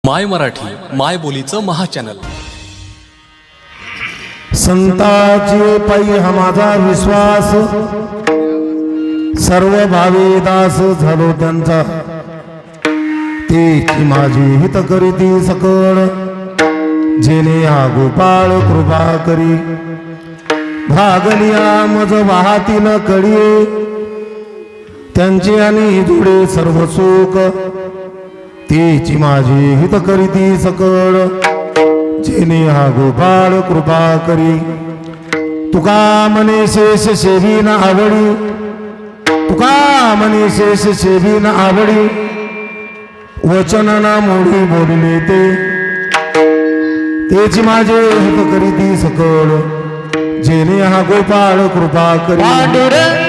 माय मराठी माय बोलीचं महाचॅनल। संताची पायी हा माझा विश्वास, सर्व भावी दास झालो त्यांचा। ती माझी हित करीती सकळ, जेने हा गोपाळ कृपा करी। भागलिया मज वाहती न कळी, त्यांची आणि जुडे सर्व सुख। तीची माझी हित करीती सकळ, जेने हा गोपाळ कृपा करी। तुका मने शेष सेवी न आवडी, तुका मने शेष सेवी न आवडी। वचन ना मोडी बोलले तेची माझे हित करीती सकळ, जेने हा गोपाळ कृपा करी। पांडुरंग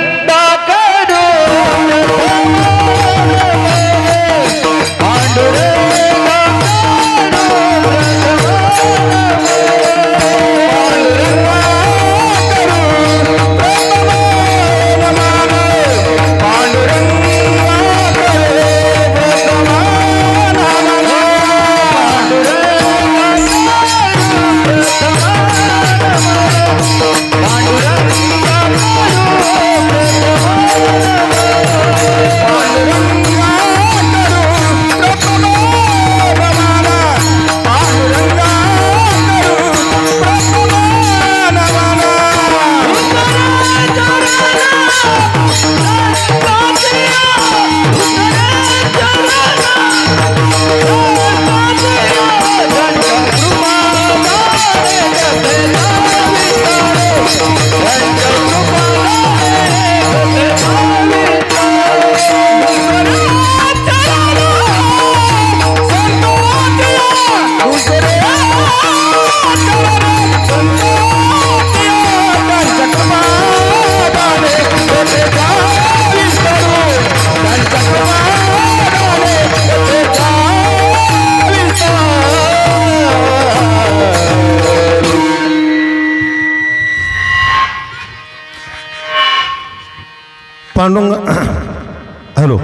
हॅलो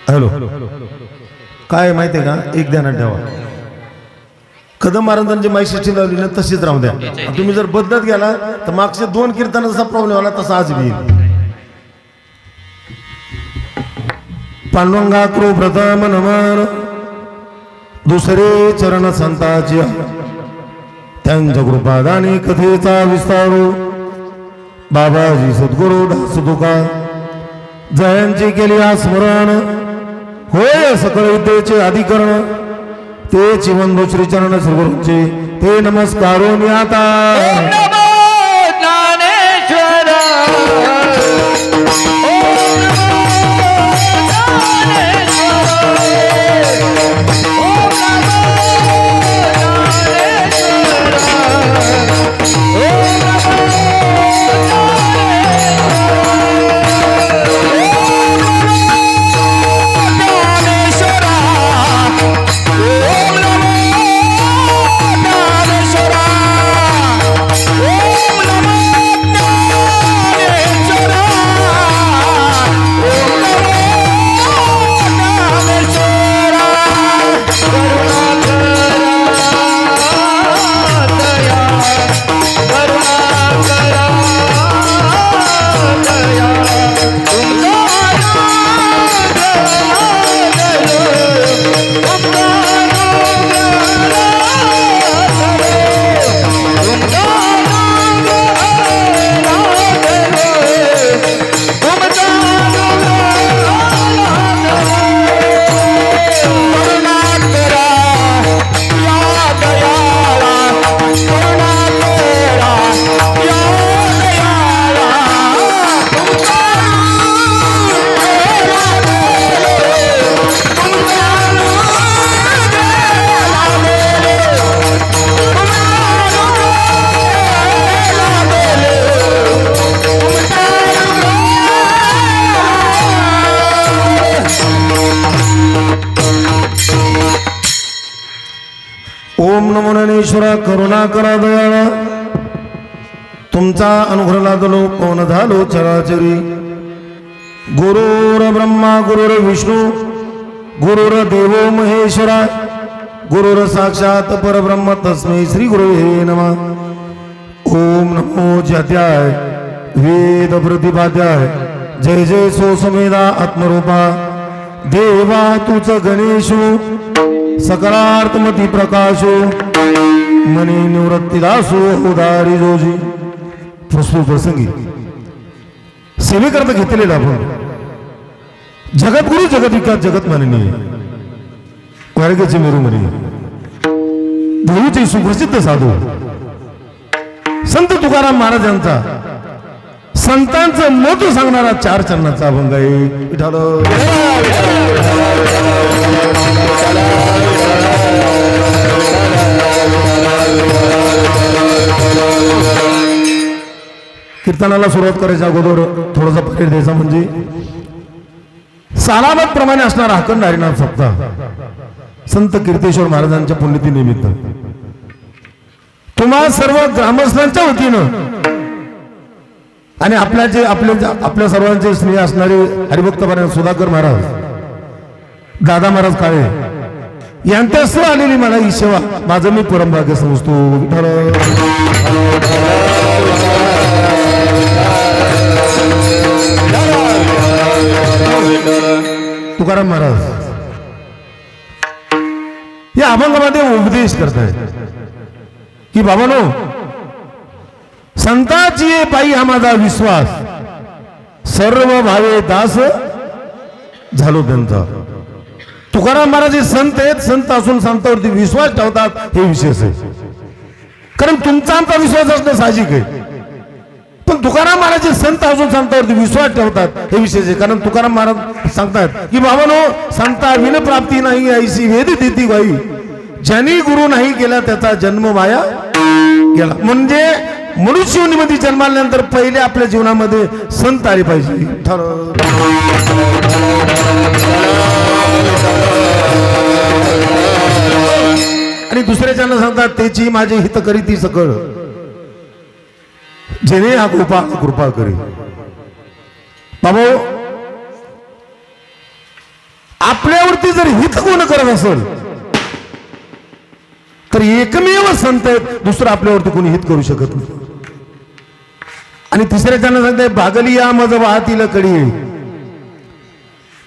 हॅलो काय माहिती आहे का, एक ध्यानात ठेवा। कदम महाराजांची माईशी लावली ना तशीच राहू द्या। तुम्ही जर बदलत गेला तर मागचे 2 कीर्तन जसा प्रॉब्लेम आला तसा आज बी येईल। पांडुरंगा कृ प्रथम नमन, दुसरे चरण संताची। त्यांच्या कृपादानी कथेचा विस्तारू, बाबाजी सद्गुरु दास तुका। जयांची केली स्मरण, होय सकळ विद्येचे अधिकरण। तेची वंदो श्री चरण श्रीगुरूंचे, ते नमस्कारून आता। ओम नमो ज्ञानेश्वरा करुणा करा दयाळा। तुमचा अनुग्रह लादलो कोण झालो चराचरी। गुरुर ब्रह्मा गुरुर विष्णू गुरुर देवो महेश्वरा। गुरुर साक्षात परब्रह्म तस्मै श्री गुरुवे नमः. ओम नमो जत्याय वेद प्रतिपाद्याय जय जय सो समेदा आत्मरूपा देवा तुझ गणेशो सकलार्थमती प्रकाशो मनी निवृत्तीदासो उदारी जोजी. प्रस्तुत प्रसंगी सेवेकरता घेतलेला आपण जगद्गुरु जगदिका जगत माननीय वारगेचे मेरुमणी देऊचे सुप्रसिद्ध साधू संत तुकाराम महाराजांचा संतांचं मत सांगणारा 4 चरणाचा अभंग आहे. विठाल कीर्तनाला सुरुवात करायच्या अगोदर थोडासा परिचय द्यायचा म्हणजे सालाबाद प्रमाणे असणारा अखंड हरिनाम सप्ताह संत कीर्तेश्वर महाराजांच्या पुण्यतिनिमित्त तुम्हा सर्व ग्रामस्थांच्या वतीनं आणि आपल्या सर्वांचे स्नेह असणारे हरिभक्त सुधाकर महाराज दादा महाराज काळे यांच्यासह आलेली मला ही सेवा माझं मी परमभाग्य समजतो. तुकाराम महाराज या अभंगामध्ये उपदेश करतायत की बाबानो संताची पायी हा माझा विश्वास सर्व भावे दास झालो त्यांचा. तुकाराम महाराज हे संत आहेत, संत असून संतावरती विश्वास ठेवतात हे विशेष आहे. कारण तुमचा आमचा विश्वास असणं साहजिक आहे, पण तुकाराम महाराज हे संत असून संतावरती विश्वास ठेवतात हे विशेष आहे. कारण तुकाराम महाराज सांगतात की बाबानो संता विन प्राप्ती नाही ऐशी वेद देती बाई ज्यांनी गुरु नाही केला त्याचा जन्म वाया गेला. म्हणजे मनुष्ययोनीमध्ये जन्माल्यानंतर पहिले आपल्या जीवनामध्ये संत आले पाहिजे. आणि दुसऱ्याच्या सांगतात त्याची माझे हित करीती सकळ जेणे हा कृपा करी. बाबा आपल्यावरती जर हित कोण करत असेल तर एकमेव संत आहेत, दुसरं आपल्यावरती कोणी हित करू शकत नाही. आणि तिसऱ्या त्यांना सांगताय भागली या मज वाहतील कडी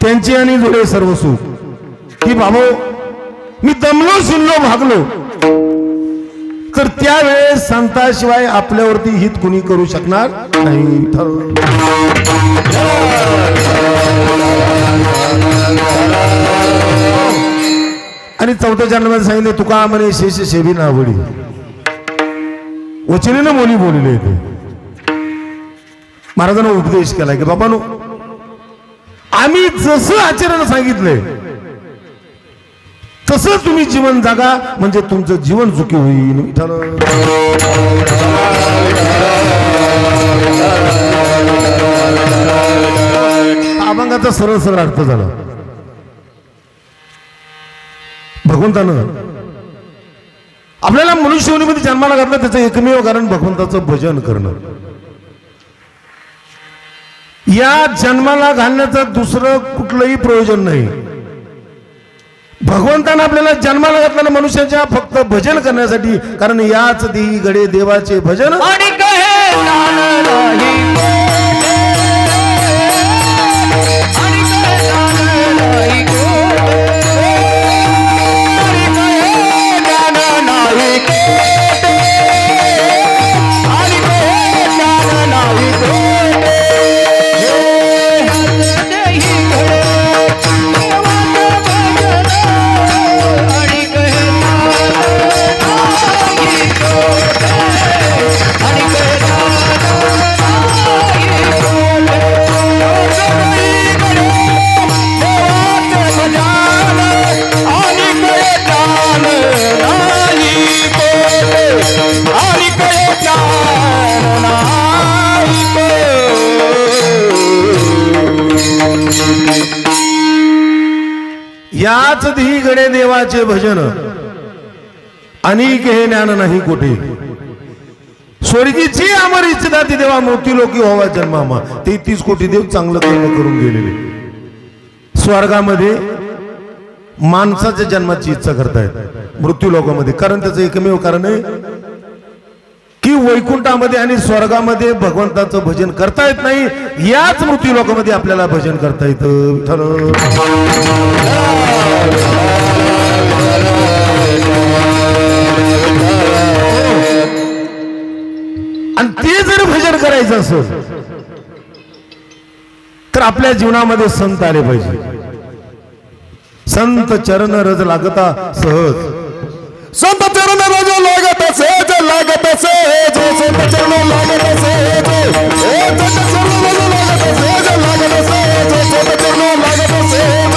त्यांची आणि जोडे सर्व सुख की बाबा मी दमलो शिनलो भागलो तर त्यावेळेस संताशिवाय आपल्यावरती हित कुणी करू शकणार नाही. आणि 4थ्या चरणामध्ये सांगितले तुका म्हणे शेष सेवी ना आवडी वचनेनं मोली बोलले ते महाराजांना उपदेश केलाय की बाबानो आम्ही जसं आचरण सांगितलंय तसं तुम्ही जीवन जगा म्हणजे तुमचं जीवन सुखी होईल. अभंगाचा सरळ सरळ अर्थ झाला. भगवंतानं आपल्याला मनुष्ययोनीमध्ये जन्माला घातलं त्याचं एकमेव कारण भगवंताचं भजन करणं. या जन्माला घालण्याचं दुसरं कुठलंही प्रयोजन नाही. भगवंतानं आपल्याला जन्माला घातलेलं मनुष्याच्या फक्त भजन करण्यासाठी. कारण याच देही गडे देवाचे भजन याच देही गडे देवाचे भजन अनेक हे ज्ञान नाही कोठे स्वर्गीची अमर इच्छिता ती देवा मोठी लोकी व्हावा जन्मामा. 33 कोटी देव चांगलं कर्म करून गेलेले. स्वर्गामध्ये माणसाच्या जन्माची इच्छा करतायत मृत्यू लोकांमध्ये. कारण त्याचं एकमेव कारण आहे की वैकुंठामध्ये आणि स्वर्गामध्ये भगवंताचं भजन करता येत नाही. याच मृत्यू लोकांमध्ये आपल्याला भजन करता येतं. विठ्ठल आणि ते जर भजन करायचं असेल तर आपल्या जीवनामध्ये संत आले पाहिजे. संत चरण रज लागता सहज. संत चरण रज लागता सहज लागता सहज. संत चरण लागता सहज. संत चरण रज लागता सहज लागता सहज. संत चरण लागता सहज.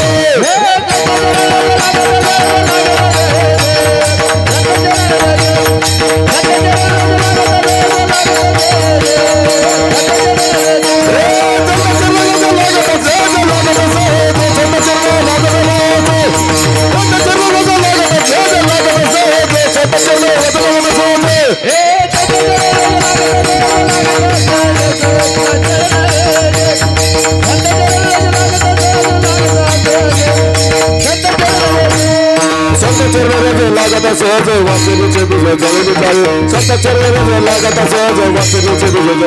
सहज वासनेचे तुझ जळून जाऊ. संत चरण लागता सहज वासनेचे तुझ जळून.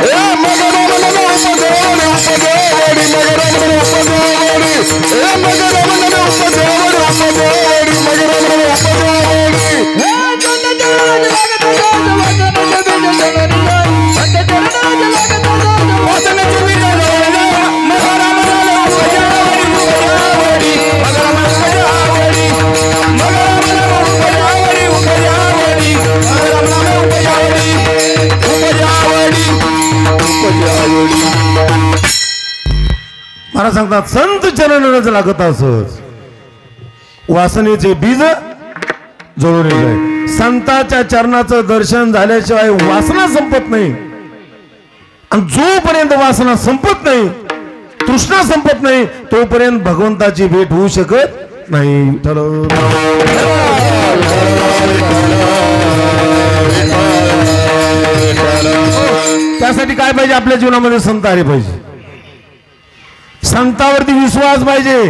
हे मगर मन उपदेवडी उपदेवडी मगर मन उपदेवडी. हे मगर मन उपदेवडी उपदेवडी मगर मन उपदेवडी. हे संत चरण लागता सहज वासनेचे तुझ जळून. संत चरण लागता सहज वासनेचे तुझ जळून. मगर मन उपदेवडी उपदेवडी मगर मन उपदेवडी. मगर मला सांगतात संत चरण रज लागत असच वासनेचे बीज जळून जाय. संताच्या चरणाचं दर्शन झाल्याशिवाय वासना संपत नाही. आणि जोपर्यंत वासना संपत नाही, तृष्णा संपत नाही, तोपर्यंत भगवंताची भेट होऊ शकत नाही. त्यासाठी काय पाहिजे? आपल्या जीवनामध्ये संत आले पाहिजे. संतावरती विश्वास पाहिजे.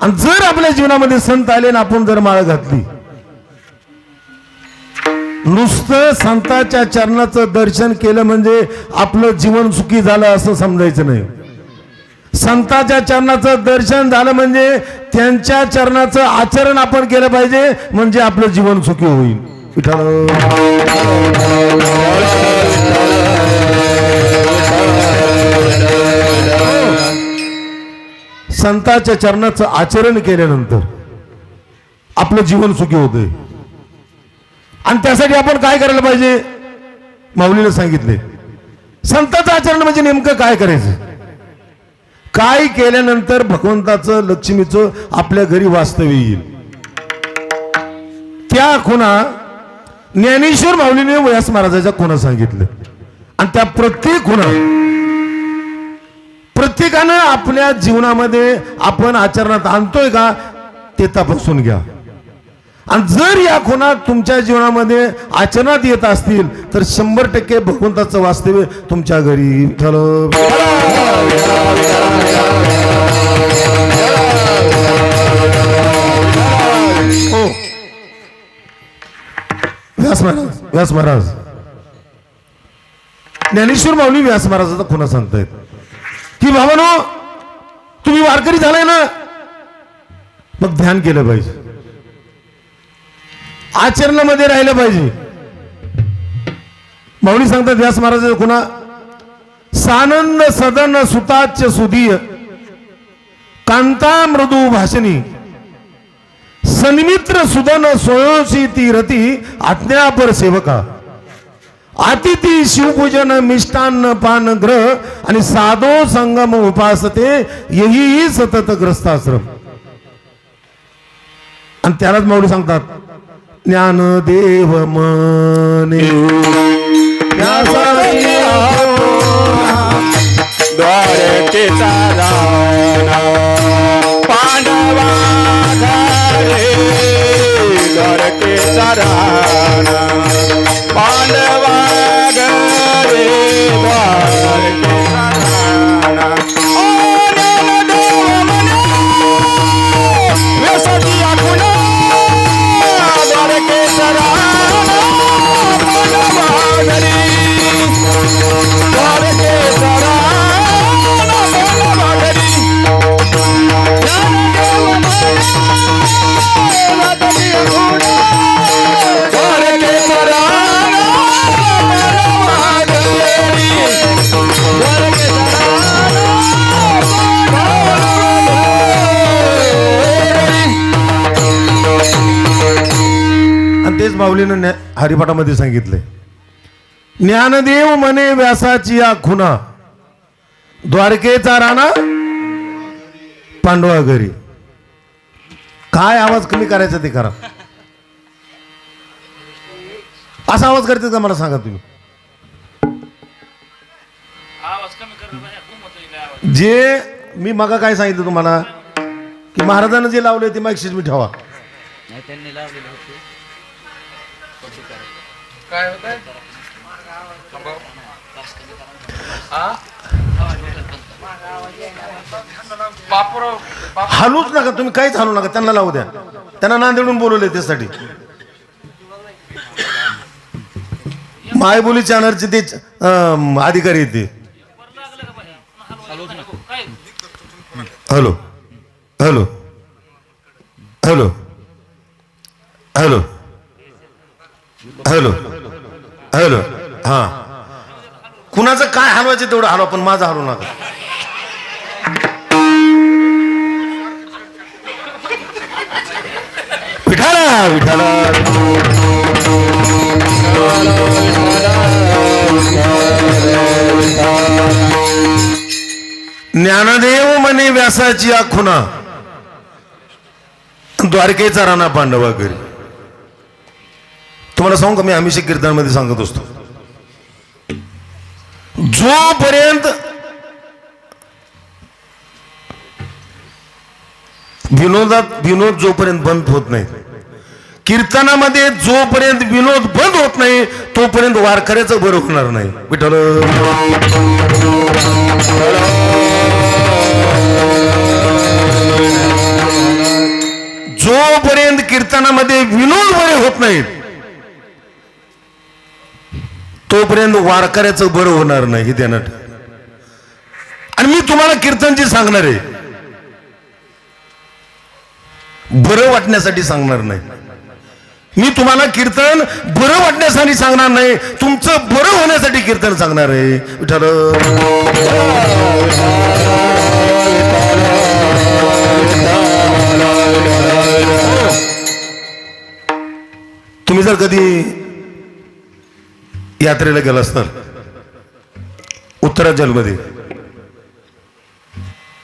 आणि जर आपल्या जीवनामध्ये संत आले ना, आपण जर माळ घातली, नुसतं संताच्या चरणाचं दर्शन केलं म्हणजे आपलं जीवन सुखी झालं असं समजायचं नाही. संताच्या चरणाचं दर्शन झालं म्हणजे त्यांच्या चरणाचं आचरण आपण केलं पाहिजे, म्हणजे आपलं जीवन सुखी होईल. संताच्या चरणाचं आचरण केल्यानंतर आपलं जीवन सुखी होतंय. आणि त्यासाठी आपण काय करायला पाहिजे? माऊलीने सांगितले संताचं आचरण म्हणजे नेमकं काय करायचं. काय केल्यानंतर भगवंताचं लक्ष्मीचं आपल्या घरी वास्तव्य येईल. त्या खुणा ज्ञानेश्वर माऊलीने व्यास महाराजाच्या खुणा सांगितलं. आणि त्या प्रत्येक खुणा प्रत्येकानं आपल्या जीवनामध्ये आपण आचरणात आणतोय का ते तपासून घ्या. आणि जर या खुणा तुमच्या जीवनामध्ये आचरणात येत असतील तर 100% भगवंताचं वास्तव्य तुमच्या घरी. हो, व्यास महाराज ज्ञानेश्वर माऊली व्यास महाराजाचा खुणा सांगतायत की बाबांनो, तुम्ही वारकरी झालाय ना, मग ध्यान केलं पाहिजे, आचरणामध्ये राहिलं पाहिजे. माऊली सांगतात व्यास महाराजाचा खुणा, सानंद सदन सुताच्य सुधीय कांता मृदू भाषणी सन्मित्र सुदन सोयोशी तीरती आज्ञापर सेवका अतिथी शिवपूजन मिष्टान्न पान ग्रह आणि साधो संगम उपासते यही सतत ग्रस्ताश्रम. आणि त्यालाच माऊली सांगतात ज्ञानदेव मने द्वारकेचा राणा पांडवा घरे. द्वारकेचा राणा पांडवा घरे. द्वारकेचा राणा ओ ज्ञानदेव मने तेच माऊलीनं हरिपाठामध्ये सांगितलंय. ज्ञानदेव म्हणे व्यासाची या खुना, द्वारकेचा राणा पांडवा घरी. काय आवाज कमी करायचा ते करा. असा आवाज करते का मला सांगा तुम्ही. जे मी मगा काय सांगितलं तुम्हाला की महाराजांना जे लावले ते मागशीच मी ठेवा. हलूच नका तुम्ही, काहीच हलू नका. त्यांना लावू द्या. त्यांना नांदेडून बोलवले त्यासाठी. मायबोली चॅनलचे ते अधिकारी ते. Hello hello hello hello hello hello. हा, कुणाचं काय हलवायचं तेवढं हलवा, पण माझं हलवू नका. विठाला विठाला. ज्ञानदेव म्हणे व्यासाची या खुना, द्वारकेचा राणा पांडवा घरी. तुम्हाला सांगू का, मी हमेशा कीर्तनामध्ये सांगत असतो, जोपर्यंत विनोद जोपर्यंत बंद होत नाही, कीर्तनामध्ये जोपर्यंत विनोद बंद होत नाही तोपर्यंत वारकऱ्याचं बरं होणार नाही. विठ्ठल जोपर्यंत कीर्तनामध्ये विनोद बरे होत नाहीत तोपर्यंत वारकऱ्याचं बरं होणार नाही, हे ध्यानात. आणि मी तुम्हाला कीर्तन जे सांगणार आहे बरं वाटण्यासाठी सांगणार नाही. मी तुम्हाला कीर्तन बरं वाटण्यासाठी सांगणार नाही, तुमचं बरं होण्यासाठी कीर्तन सांगणार आहे. विठ्ठल तुम्ही जर कधी यात्रेला गेला असताल उत्तरांचलमध्ये,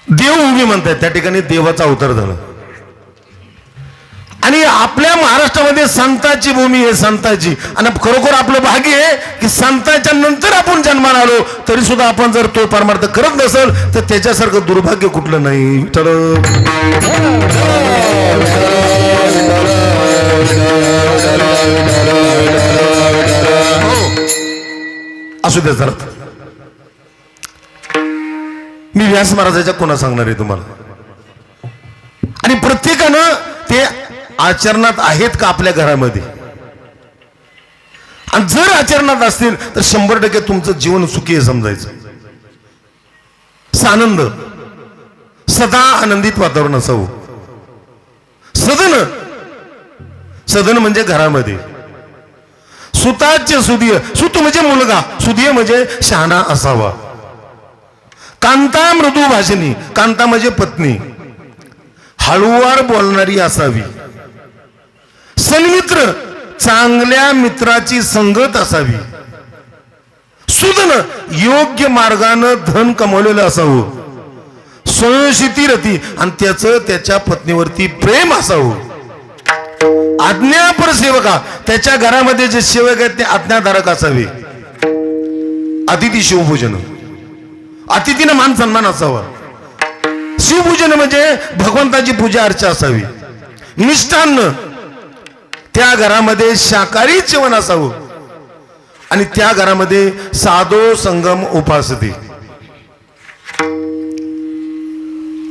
देवभूमी म्हणतात, त्या ठिकाणी देवाचा अवतार झाला. आणि आपल्या महाराष्ट्रामध्ये संतांची भूमी आहे, संतांची. आणि खरोखर आपलं भाग्य आहे की संतांच्या नंतर आपण जन्माला आलो, तरी सुद्धा आपण जर तो परमार्थ करत नसेल तर त्याच्यासारखं दुर्भाग्य कुठलं नाही. तर असू द्या. जरा मी व्यास महाराजाच्या कोणा सांगणार आहे तुम्हाला, आणि प्रत्येकानं ते आचरणात आहेत का आपल्या घरामध्ये. आणि जर आचरणात असतील तर 100% तुमचं जीवन सुखी आहे समजायचं. आनंद, सदा आनंदित वातावरण असावं. सदन म्हणजे घरामध्ये सुताचे सुदिय, सुत म्हणजे मुलगा, सुदिय म्हणजे शहाणा असावा. कांता मृदू भाषिणी, कांता म्हणजे पत्नी, हळूवार बोलणारी असावी. सन्मित्र, चांगल्या मित्राची संगत असावी. सुदन, योग्य मार्गानं धन कमवलेलं असावं. संशिती रती, आणि त्याचं त्याच्या पत्नीवरती प्रेम असावं. आज्ञापर सेवका, त्याच्या घरामध्ये जे सेवक आहेत ते आज्ञाधारक असावे. अतिथी शिवपूजन, अतिथीनं मान सन्मान असावा. शिवपूजन म्हणजे भगवंताची पूजा अर्चा असावी. मिष्टान्न, त्या घरामध्ये शाकाहारी जेवण असावं. आणि त्या घरामध्ये साधो संगम उपासते.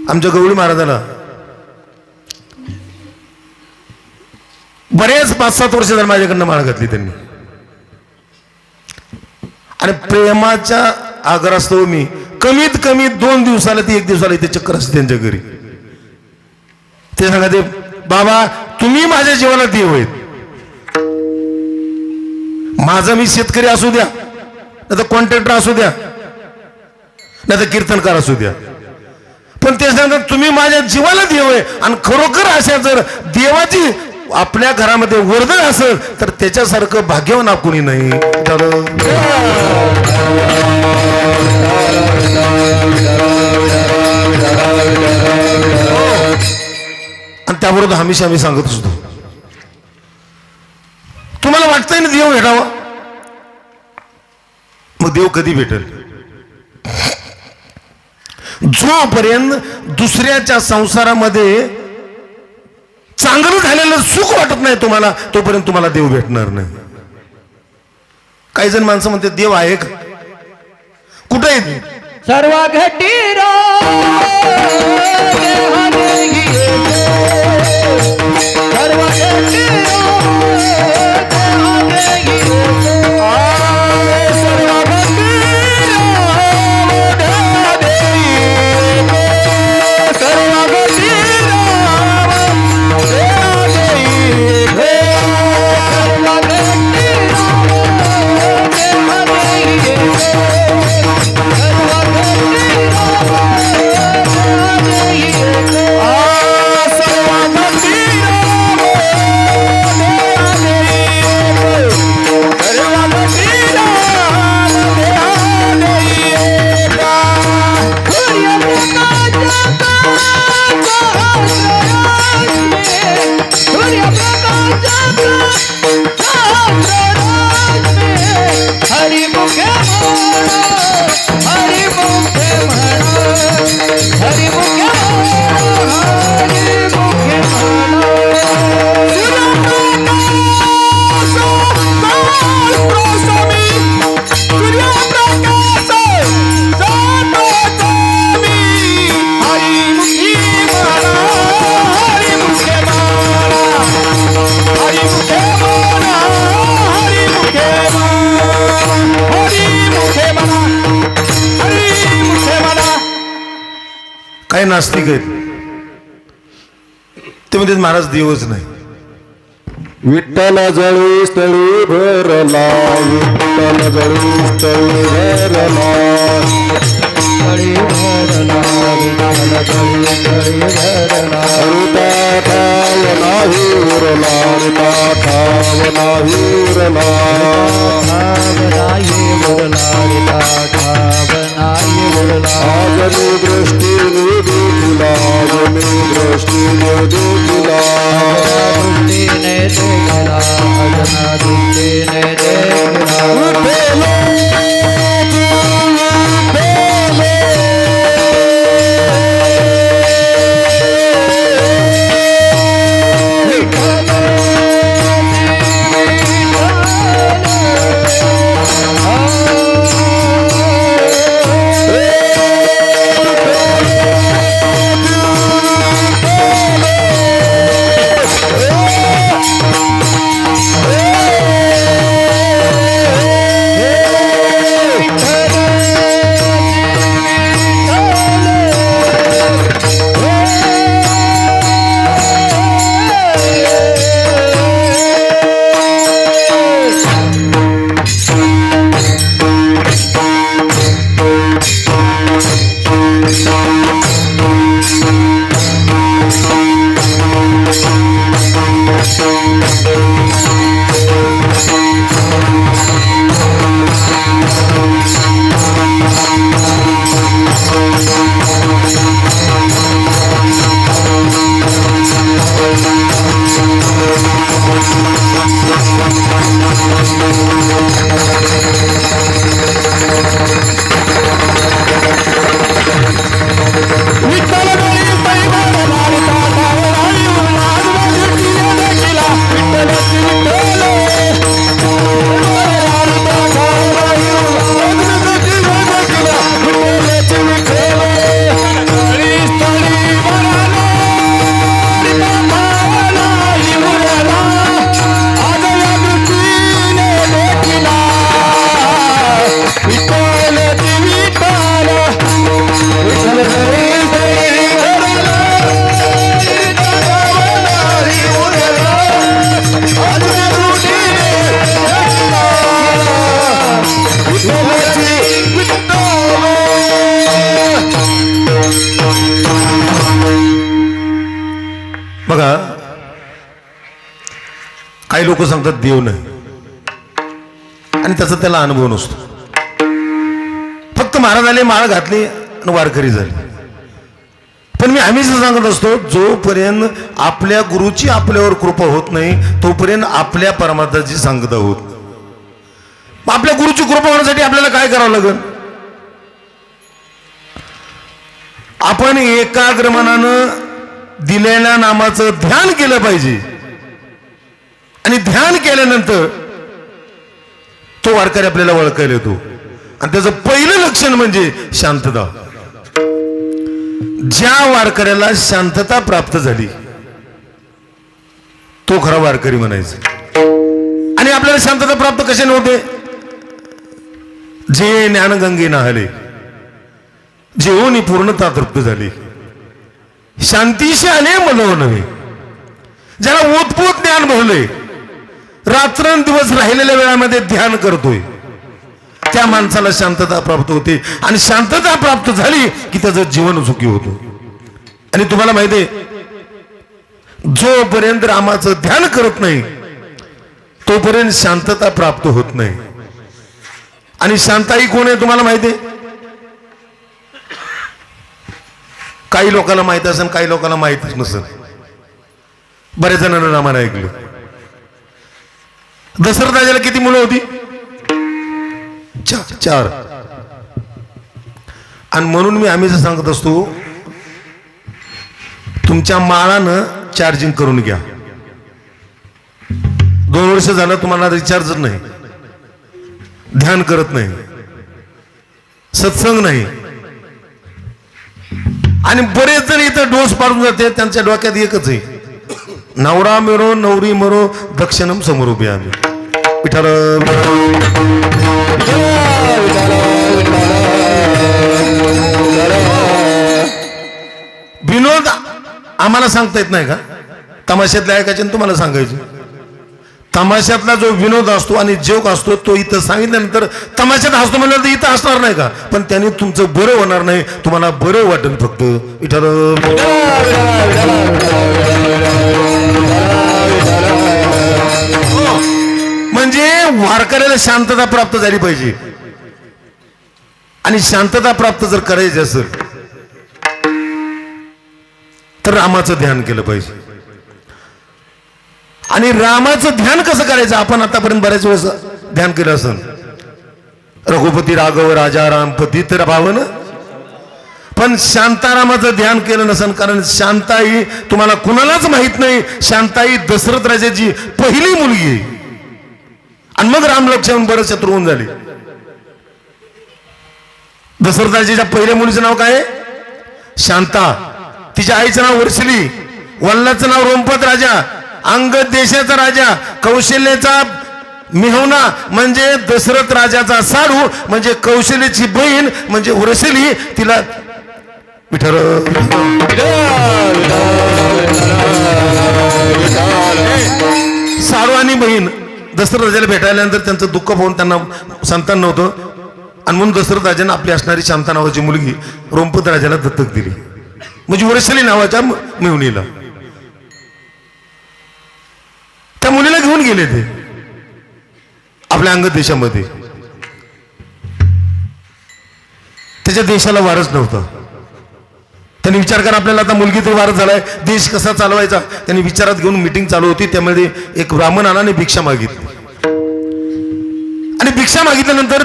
आमच्या गवळी महाराजाला बरेच 5-7 वर्ष जर माझ्याकडनं माळ घातली त्यांनी. आणि प्रेमाच्या आग्रहास्तव मी कमीत कमी 2 दिवसाला ती 1 दिवसाला इथे चक्कर असते त्यांच्या घरी. ते सांगते, बाबा तुम्ही माझ्या जीवनात देव आहेत. माझा मी शेतकरी असू द्या, नाही तर कॉन्ट्रॅक्टर असू द्या, नाही तर कीर्तनकार असू द्या, पण ते सांगतात तुम्ही माझ्या जीवाला देव आहे. आणि खरोखर अशा जर देवाची आपल्या घरामध्ये वर्दळ असेल तर त्याच्यासारखं भाग्यवान कोणी नाही. आणि त्याबरोबर हमेशा आम्ही सांगत असतो, तुम्हाला वाटतंय ना देव भेटावा, मग देव कधी भेटेल? जोपर्यंत दुसऱ्याच्या संसारामध्ये चांगलं झालेलं सुख वाटत नाही तुम्हाला, तोपर्यंत तुम्हाला देव भेटणार नाही. काही जण माणसं म्हणते देव आहे का? कुठे आहे? सर्व घटी काही नास्तिक आहेत ते म्हणतात महाराज देवच नाही. विठ्ठल जळू स्थळी भरला, विठ्ठल जळू स्थळी भरला, हरिता ठाव नाही उरला, हरिता ठाव नाही उरला, आजनी दृष्टीने देखिला, आजनी दृष्टीने देखिला, काही लोक सांगतात देव नाही, आणि त्याचा त्याला अनुभव नसतो. फक्त महाराजांनी माळ घातली आणि वारकरी झाली. पण मी हमेशा सांगत असतो, जोपर्यंत आपल्या गुरुची आपल्यावर कृपा होत नाही तोपर्यंत आपल्या परमार्थाची सांगता होत नाही. आपल्या गुरुची कृपा होण्यासाठी आपल्याला काय करावं लागेल? आपण एकाग्र मनानं दिलेल्या नामाचं ध्यान केलं पाहिजे. आणि ध्यान केल्यानंतर तो वारकरी आपल्याला ओळखायला येतो. आणि त्याचं पहिलं लक्षण म्हणजे शांतता. ज्या वारकऱ्याला शांतता प्राप्त झाली तो खरा वारकरी म्हणायचं. आणि आपल्याला शांतता प्राप्त कशाने होते? जे ज्ञानगंगे नाहले, जेवून पूर्णता तृप्त झाली, शांतीशी आले मनोन नव्हे. ज्याला ओतपोत ज्ञान भरले, रात्रंदिवस राहिलेल्या वेळामध्ये ध्यान करतोय, त्या माणसाला शांतता प्राप्त होते. आणि शांतता प्राप्त झाली की त्याचं जीवन सुखी होतं. आणि तुम्हाला माहिती आहे, जोपर्यंत रामाचं ध्यान करत नाही तोपर्यंत शांतता प्राप्त होत नाही. आणि शांताई कोण आहे तुम्हाला माहिती आहे? काही लोकांना माहित असेल, काही लोकांना माहितच नसेल. बऱ्याच जणांना रामानं ऐकलं. दशरथ राजाला किती मुलं होती? 4. आणि म्हणून मी आम्ही सांगत असतो, तुमच्या माळानं चार्जिंग करून घ्या. 2 वर्ष झालं तुम्हाला रिचार्ज नाही, ध्यान करत नाही, सत्संग नाही. आणि बरेच जण इथं डोस पाडून जाते. त्यांच्या डोक्यात एकच आहे, नवरा मरो नवरी मरो दक्षिणम समोर आम्ही. विठाल विनोद आम्हाला सांगता येत नाही का? तमाशातल्या ऐकायचे तुम्हाला सांगायचे. तमाशातला जो विनोद असतो आणि जोक असतो तो इथं सांगितल्यानंतर तमाशात हसतो म्हणलं तर इथं असणार नाही का? पण त्याने तुमचं बरं होणार नाही, तुम्हाला बरं वाटेल फक्त. विठाल म्हणजे वारकऱ्याला शांतता प्राप्त झाली पाहिजे. आणि शांतता प्राप्त जर करायची असेल तर रामाचं ध्यान केलं पाहिजे. आणि रामाचं ध्यान कसं करायचं? आपण आतापर्यंत बऱ्याच वेळेस ध्यान केलं असेल. रघुपती राघव राजा राम पतित भावन. पण शांतारामाचं ध्यान केलं नसेल. कारण शांताई तुम्हाला कुणालाच माहित नाही, शांताई दशरथ राजाची पहिली मुलगी आहे. आणि मग राम लक्ष्मण बरं शत्रुघ्न झाले. दशरथ राजाच्या पहिल्या मुलीचं नाव काय आहे? शांता. तिच्या आईचं नाव वर्षली, वल्लाचं नाव रोमपत राजा, अंगद देशाचा राजा, कौशल्याचा मिहवना म्हणजे दशरथ राजाचा साडू, म्हणजे कौशल्याची बहीण म्हणजे वर्षली. तिला विठ्ठल साडू आणि बहीण दशरथ राजाला भेटायल्यानंतर त्यांचं दुःख पाहून त्यांना संतान नव्हतं. आणि म्हणून दशरथ राजाने आपली असणारी शांता नावाची मुलगी रोमपत राजाला दत्तक दिली, म्हणजे वर्षली नावाच्या मिळवणीला. त्या मुलीला घेऊन गेले ते आपल्या अंगद देशामध्ये. त्याच्या देशाला वारच नव्हता. त्यांनी विचार करा, आपल्याला आता मुलगी तर वारस झालाय, देश कसा चालवायचा. त्यांनी विचारात घेऊन मीटिंग चालू होती. त्यामध्ये एक ब्राह्मण आला आणि भिक्षा मागितली. आणि भिक्षा मागितल्यानंतर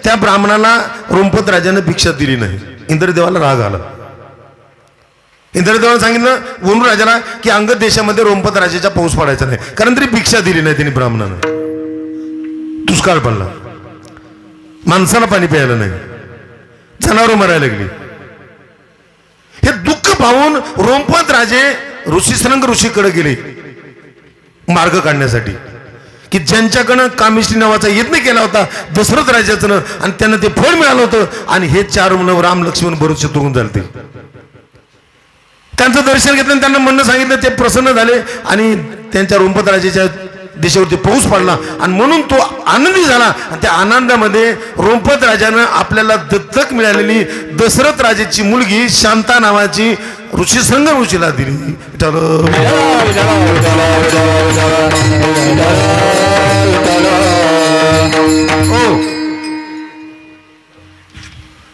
त्या ब्राह्मणाला रोमपत राजाने भिक्षा दिली नाही. इंद्रदेवाला राग आला. इंद्रदेवाने सांगितलं वनू राजाला की अंगद देशामध्ये रोमपत राजाचा पाऊस पडायचा नाही, कारण तरी भिक्षा दिली नाही त्यांनी ब्राह्मणानं. दुष्काळ पडला, माणसाला पाणी प्यायला नाही, जनावर मरायला लागली. हे दुःख पाहून रोमपत राजे ऋषीश्रंग ऋषीकडे गेले मार्ग काढण्यासाठी, की ज्यांच्याकडनं कामिष्ठी नावाचा यज्ञ केला होता दशरथ राजाचं, आणि त्यांना ते फळ मिळालं होतं. आणि हे 4 मुलं राम लक्ष्मण बरोबर शत्रुघ्न झाले. त्यांचं दर्शन घेतलं, त्यांना म्हणणं सांगितलं, ते प्रसन्न झाले आणि त्यांच्या रोमपत राजाच्या देशावरती पाऊस पडला. आणि म्हणून तो आनंदी झाला. आणि त्या आनंदामध्ये रोमपत राजानं आपल्याला दत्तक मिळालेली दशरथ राजाची मुलगी शांता नावाची ऋषीसंग ऋषीला दिली.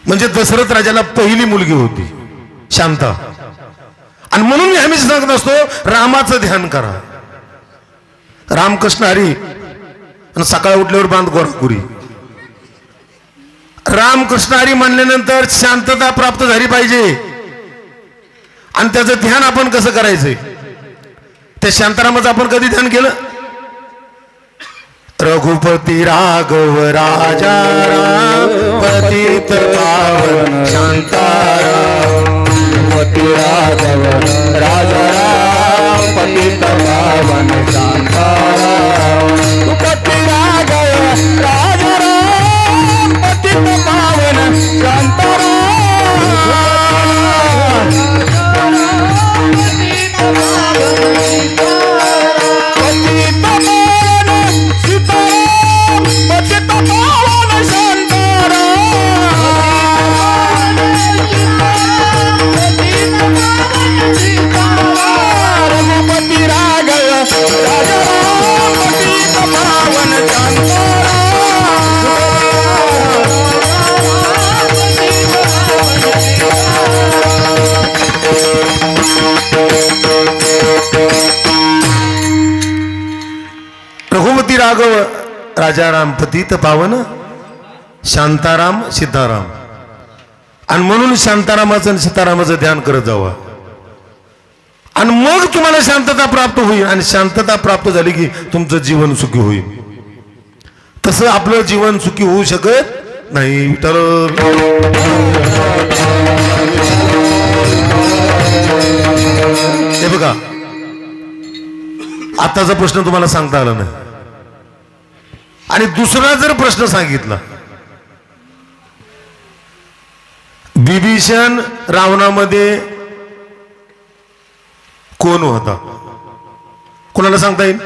म्हणजे दशरथ राजाला पहिली मुलगी होती शांता. आणि म्हणून मी हमेशा सांगत असतो रामाचं ध्यान करा. रामकृष्ण हरी आणि सकाळ उठल्यावर बांध गोराकुरी. रामकृष्ण हरी म्हणल्यानंतर शांतता प्राप्त झाली पाहिजे. आणि त्याचं ध्यान आपण कसं करायचंय? त्या शांतारामाचं आपण कधी ध्यान केलं? रघुपती राघव राजा राम पतित पावन शांताराम. रघुपती राघव राजा राम पतित पावन शांताराम. रघुपती राघव राजा राम पतित पावन शांताराम. रघुपती राघव राजाराम पतित पावन शांताराम सीताराम. आणि म्हणून शांतारामाचं आणि सीतारामाचं ध्यान करत जावा. आणि मग तुम्हाला शांतता प्राप्त होईल. आणि शांतता प्राप्त झाली की तुमचं जीवन सुखी होईल. तसं आपलं जीवन सुखी होऊ शकत नाही. तर हे बघा, आताचा प्रश्न तुम्हाला सांगता आला नाही. आणि दुसरा जर प्रश्न सांगितला, विभीषण रावणामध्ये कोण होता? कोणाला सांगता येईल?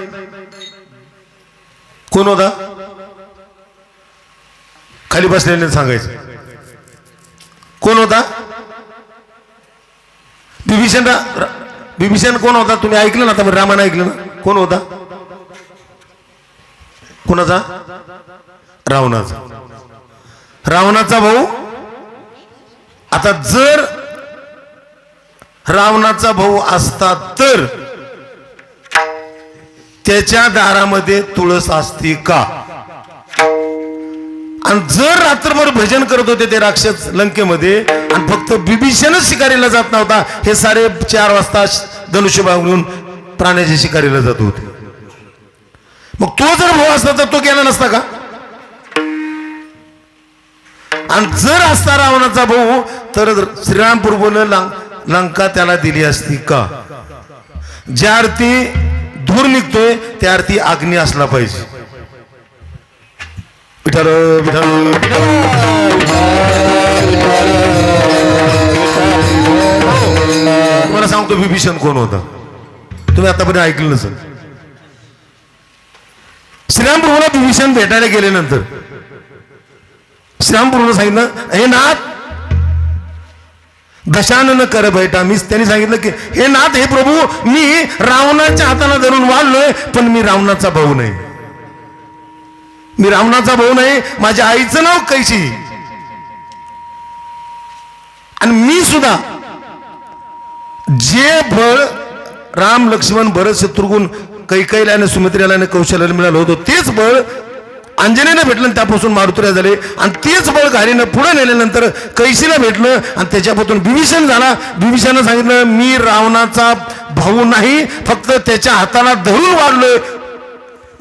कोण होता? खाली बसलेले सांगायचं. कोण होता? विभीषण कोण होता? तुम्ही ऐकलं ना? आता रामानं ऐकलं ना? कोण होता? कोणाचा? रावणाचा. रावणाचा भाऊ. आता जर रावणाचा भाऊ असता तर त्याच्या दारामध्ये तुळस असती का? आणि जर रात्रभर भजन करत होते ते राक्षस लंकेमध्ये आणि फक्त विभीषणच शिकारीला जात नव्हता, हे सारे 4 वाजता धनुष्य बाळगून प्राण्याच्या शिकारीला जात होते, मग तो जर भाऊ असता तर तो गेला नसता का? आणि जर असता रावणाचा भाऊ तर श्रीरामपूर्वनं लंका त्याला दिली असती का? ज्या अर्थी धूर निघतोय त्या अर्थी अग्नी असला पाहिजे. विठ्ठल विठ्ठल तुम्हाला सांगतो विभीषण कोण होता. तुम्ही आतापर्यंत ऐकलं नसेल. श्रीरामपूर्वला विभीषण भेटायला गेल्यानंतर श्रीरामपूर्वला सांगितलं, हे नाथ दशानन कर बैठा. त्यांनी सांगितलं की हे नाथ, हे प्रभू, मी रावणाच्या हाताला धरून वाढलोय, पण मी रावणाचा भाऊ नाही. मी रावणाचा भाऊ नाही. माझ्या आईचं नाव कैसी आणि मी सुद्धा जे बळ राम लक्ष्मण भरत शत्रुघ्न कैकेयीला आणि सुमित्रेला आणि कौशल्याला मिळालं होतं तेच बळ अंजनेला भेटलं. त्यापासून मारुतीला झाले आणि तेच बळ घालीनं पुढे नेल्यानंतर कैसीला भेटलं आणि त्याच्यापासून विभीषण झाला. विभीषणानं सांगितलं, मी रावणाचा भाऊ नाही, फक्त त्याच्या हाताला धरून वाढलोय.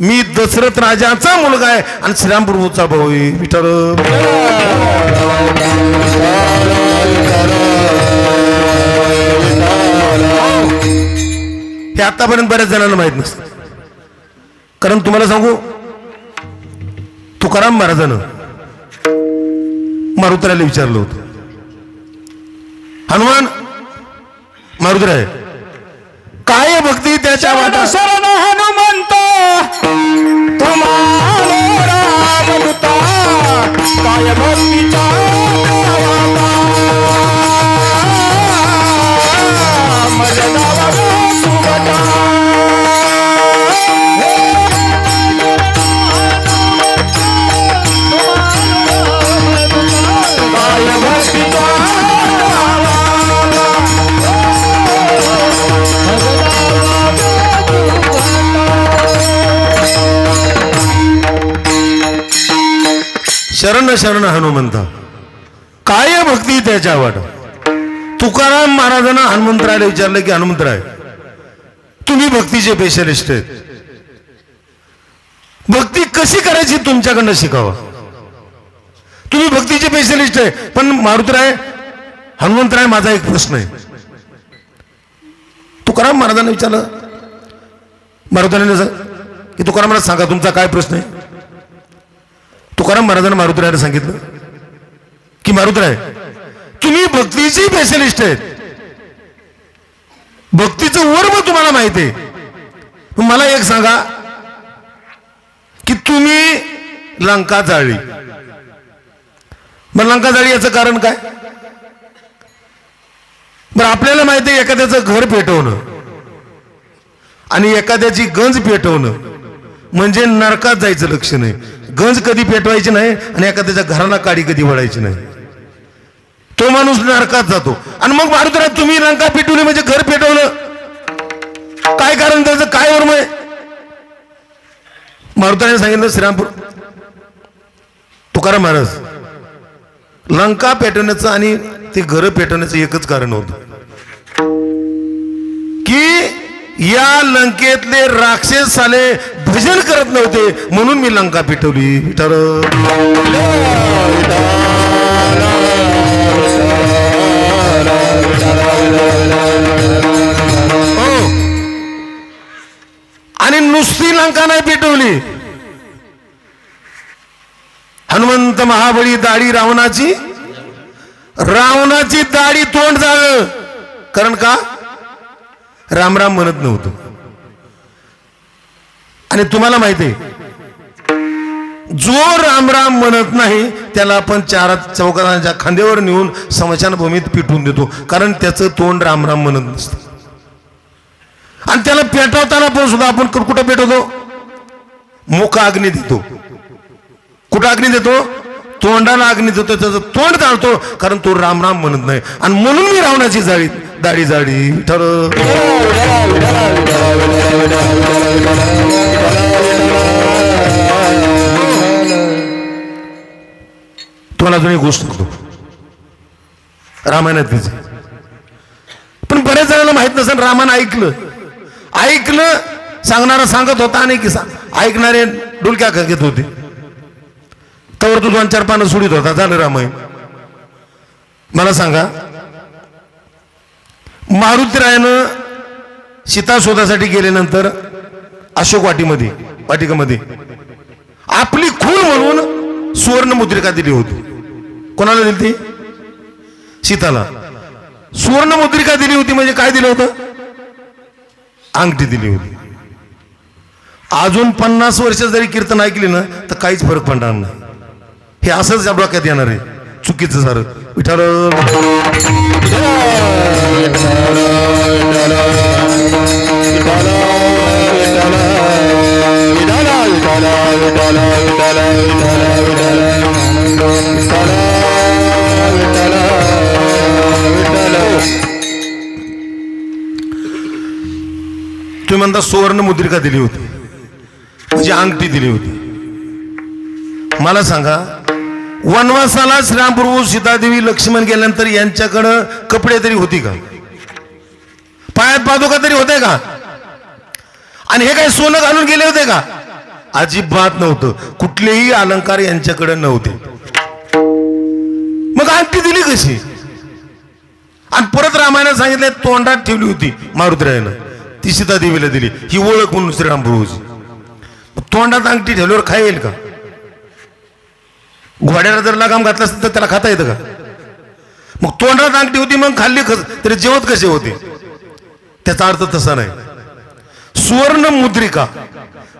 मी दशरथ राजाचा मुलगा आहे आणि श्रीरामपूर्वचा भाऊ आहे. विठ्ठल हे आतापर्यंत बऱ्याच जणांना माहित नसतं. कारण तुम्हाला सांगू, तुकाराम महाराजानं मारुतीरायला विचारलं होतं, हनुमान मारुतीराय काय भक्ती त्याच्या वाटा शरण हनुमंत तुम्हाला रामदूता काय भक्तीचा मर्यादा सुगता शरण शरण हनुमंता, काय भक्ती त्याच्या वाट. तुकाराम महाराजांना हनुमंतरायला विचारलं की हनुमंतराय, तुम्ही भक्तीचे स्पेशलिस्ट आहेत, भक्ती कशी करायची तुमच्याकडनं शिकावा. तुम्ही भक्तीचे स्पेशलिस्ट आहे, पण मारुतराय हनुमंतराय माझा एक प्रश्न आहे. तुकाराम महाराजांना विचारलं, मारुतरायाने की तुकाराम महाराज सांगा तुमचा काय प्रश्न आहे. तुकाराम महाराजांना मारुतरायाने सांगितलं की मारुतराय, तुम्ही भक्तीचे स्पेशलिस्ट आहेत, भक्तीचं वर्म तुम्हाला माहिती आहे, मला एक सांगा की तुम्ही लंका जाळली. मग लंका जाळी याचं कारण काय. बरं आपल्याला माहिती आहे एखाद्याचं घर पेटवणं आणि एखाद्याची गंज पेटवणं म्हणजे नरकात जायचं लक्षण आहे. गंज कधी पेटवायची नाही आणि एखाद्याच्या घराला काडी कधी वळायची नाही, तो माणूस नरकात जातो. आणि मग मारुतराय तुम्ही लंका पेटवली म्हणजे घर पेटवलं, काय कारण त्याचं, काय वर्म आहे. मारुतरायाने सांगितलं श्रीरामपूर तुकाराम महाराज, लंका पेटवण्याचं आणि ते घर पेटवण्याचं एकच कारण होतं की या लंकेतले राक्षस साले भजन करत नव्हते म्हणून मी लंका पेटवली. आणि नुसती लंका नाही पेटवली, हनुमंत महाबळी दाढी रावणाची, रावणाची दाढी तोंड जाळलं. कारण का, राम राम म्हणत नव्हतं. आणि तुम्हाला माहिती आहे जो राम राम म्हणत नाही त्याला आपण चार चौकाच्या खांद्यावर नेऊन स्मशानभूमीत पिटून देतो, कारण त्याचं तोंड राम राम म्हणत नसतं. आणि त्याला पेटवताना पण सुद्धा आपण कुठं पेटवतो, मुख अग्नी देतो. कुठं अग्नी देतो, तोंडाला अग्नी देतो, त्याचं तोंड जाळतो, कारण तो राम राम म्हणत नाही. आणि म्हणून मी रावणाची दाढी जाळी. तुम्हाला अजून एक गोष्ट सांगतो रामायणात तिचे, पण बऱ्याच जणांना माहित नसेल. रामानं ऐकलं सांगणारा सांगत होता आणि ऐकणारे डुलक्या घेत होते. तवर तू 2-4 पानं सोडित होता, झालं रामायण. मला सांगा, मारुतीरायानं सीता शोधासाठी गेल्यानंतर अशोक वाटिकेमध्ये आपली खूण म्हणून सुवर्ण मुद्रिका दिली होती. कोणाला दिली ती, सीताला. सुवर्ण मुद्रिका दिली होती म्हणजे काय दिलं होतं, अंगठी दिली होती. अजून 50 वर्ष जरी कीर्तन ऐकली ना तर काहीच फरक पडणार नाही. हे असंच डोक्यात येणार आहे, चुकीचं सारं. विठ्ठल तुम्ही म्हणता सुवर्ण मुद्रिका दिली होती म्हणजे अंगठी दिली होती. मला सांगा, वनवासाला श्रीरामप्रभू सीतादेवी लक्ष्मण गेल्यानंतर यांच्याकडं कपडे तरी होती का, पायात पादुका तरी होते का, आणि हे काय सोनं घालून गेले होते का, अजिबात नव्हतं. कुठलेही अलंकार यांच्याकडे नव्हते. मग अंगठी दिली कशी. आणि परत रामायणात सांगितलं तोंडात ठेवली होती मारुतीरायानं, ती सीतादेवीला दिली, ही ओळख म्हणून श्रीरामप्रभूची. तोंडात अंगठी ठेवल्यावर खाईल का, घोड्याला जर लगाम घातला असतं तर त्याला खाता येतं का. मग तोंडात अंगठी होती मग खाल्ली तरी जेवत कसे होते, त्याचा अर्थ तसा नाही. सुवर्ण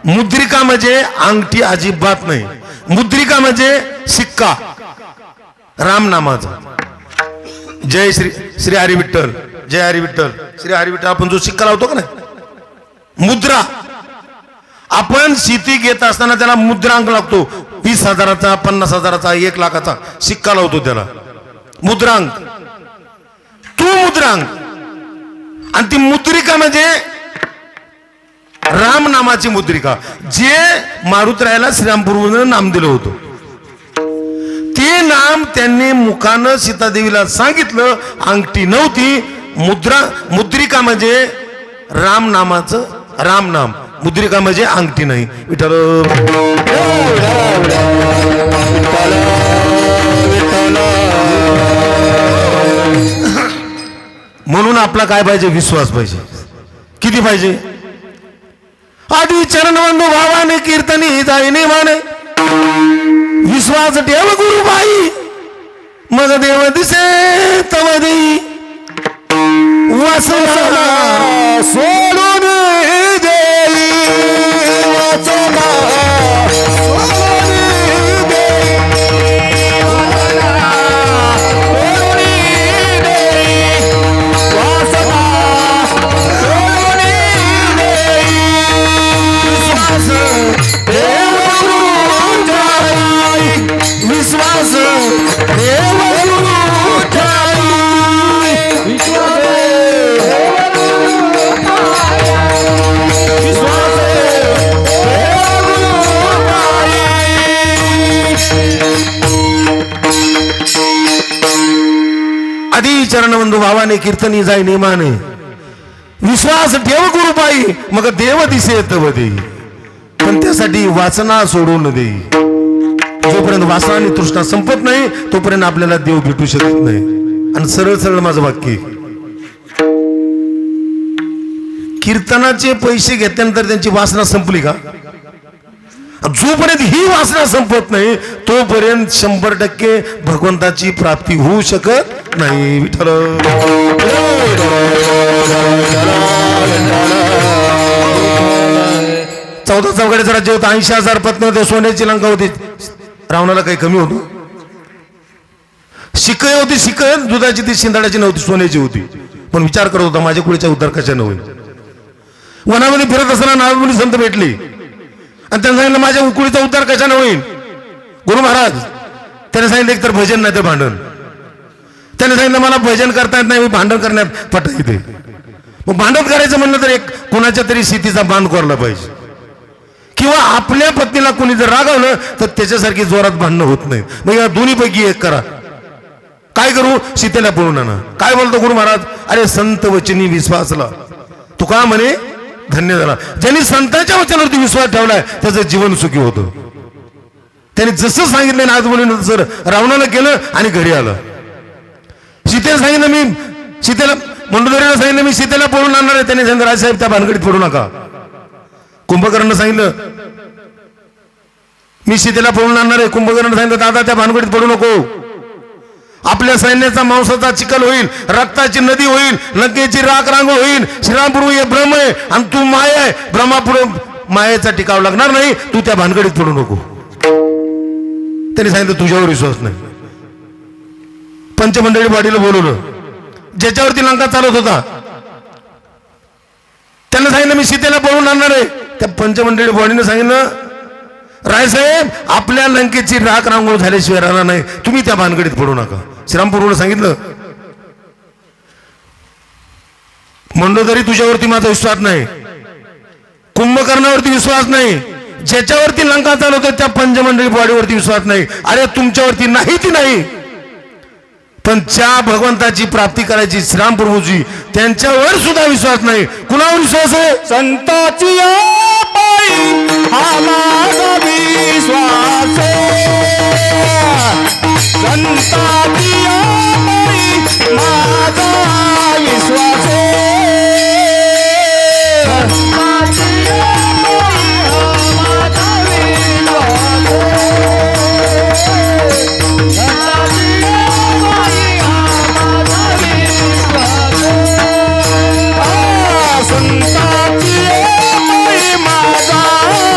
मुद्रिका म्हणजे अंगठी अजिबात नाही, मुद्रिका म्हणजे सिक्का रामनामाचा. जय श्री हरी विठ्ठल, जय हरी विठ्ठल, श्री हरी विठ्ठल. आपण जो सिक्का लावतो का ना, मुद्रा, आपण शेती घेत असताना त्याला मुद्रांक लागतो. 20,000चा, 50,000चा, 1 लाखाचा सिक्का लावतो त्याला मुद्रांक. तो मुद्रांक. आणि ती मुद्रिका म्हणजे राम नामाची मुद्रिका, जे मारुतीरायाला श्रीरामप्रभूने नाम दिलं होतं. राम त्यांनी मुखानं सीतादेवीला सांगितलं. अंगठी नव्हती. मुद्रिका म्हणजे राम नामाचं राम नाम, मुद्रिका म्हणजे अंगठी नाही. विठ्ठल म्हणून आपला काय पाहिजे? विश्वास पाहिजे. किती पाहिजे? आधी चरणवंदू भावाने कीर्तनी जाईने माने, विश्वास ठेव गुरुबाई मग देव दिसे तव देई. वासना सोडून देई, वासना सोडून देई, सोडून देई, वासना सोडून देई. विश्वास देव गुरु ठाई, विश्वास देव गुरु ठाई, विश्वास आधी चरणबंधू भावाने कीर्तनी जाय नेमाने, विश्वास ठेव गुरुबाई मग देव दिसे तव देई. पण त्यासाठी वासना सोडून देई. जोपर्यंत वासना आणि तृष्णा संपत नाही तोपर्यंत आपल्याला देव भेटू शकत नाही. आणि सरळ सरळ माझं वाक्य, कीर्तनाचे पैसे घेतल्यानंतर त्यांची वासना संपली का? जोपर्यंत ही वासना संपत नाही तोपर्यंत 100% भगवंताची प्राप्ती होऊ शकत नाही. विठ्ठल 14 चौघड्याचं राज्य होतं. 80,000 पत्नी होते. सोन्याची लंका होती. रावणाला काही कमी होतो? शिकय होती. शिकय दुधाची ती शिंदाड्याची नव्हती, सोन्याची होती. पण विचार करत होता माझ्या कुळीचा उद्धार कशाने होईल. वनामध्ये फिरत असताना नारदमुनी संत भेटली आणि त्यांनी सांगितलं माझ्या उकुळीचा उद्धार कशाने होईल. गुरु महाराज त्याने सांगितलं एक तर भजन नाही तर भांडण. त्याने सांगितलं मला भजन करता येत नाही, मी भांडण करण्यात पट येते. मग भांडण करायचं म्हणलं तर एक कुणाच्या तरी सीतेचा बांध कोरला पाहिजे, किंवा आपल्या पत्नीला कोणी जर रागवलं तर त्याच्यासारखी जोरात भांडणं होत नाही. मग या दोन्हीपैकी एक करा. काय करू? सीतेला पळून आणा. काय बोलतो गुरु महाराज? अरे संत वचनी विश्वासला तुका म्हणे धन्य झाला. ज्यांनी संतांच्या वचनावरती विश्वास ठेवलाय त्याचं जीवन सुखी होतं. त्याने जसं सांगितलं नारदमुनीनं तसं रावणाला केलं आणि घरी आलं. सीतेला सांगितलं मी सीतेला मंडोदरीला सांगितलं मी सीतेला पळून आणणार आहे. त्याने सांगितलं राजसाहेब त्या भानगडीत पडू नका. कुंभकर्णानं सांगितलं मी सीतेला पळून आणणार आहे. कुंभकर्णानं सांगितलं दादा त्या भानगडीत पडू नको. आपल्या सैन्याचा मांसाचा चिखल होईल, रक्ताची नदी होईल, लंकेची राख रांग होईल. श्रीरामपूर्व हे ब्रह्म आहे आणि तू माया आहे. ब्रह्मापुढे मायेचा टिकाव लागणार नाही. तू त्या भानगडीत पडू नको. त्यांनी सांगितलं तुझ्यावर विश्वास नाही. पंचमंडळी वाडीला बोलवलं. ज्याच्यावरती लंका चालत होता त्यांना सांगितलं मी सीतेला पळून आणणार आहे. त्या पंचमंडळी वाडीनं सांगितलं रायसाहेब आपल्या लंकेची राख रांगोळ झाल्याशिवाय राहणार नाही. तुम्ही त्या भानगडीत पडू नका. श्रीरामपूर्वनं सांगितलं मंडोदरी तुझ्यावरती माझा विश्वास नाही, कुंभकर्णावरती विश्वास नाही, ज्याच्यावरती लंका चालवतो त्या पंचमंडळी वाडीवरती विश्वास नाही. अरे तुमच्यावरती नाही ती नाही, पण ज्या भगवंताची प्राप्ती करायची श्रीरामप्रभूजी त्यांच्यावर सुद्धा विश्वास नाही. कुणावर विश्वास आहे? संताची पायी हा माझा विश्वास संताची पायी माझा विश्वास संताची माझा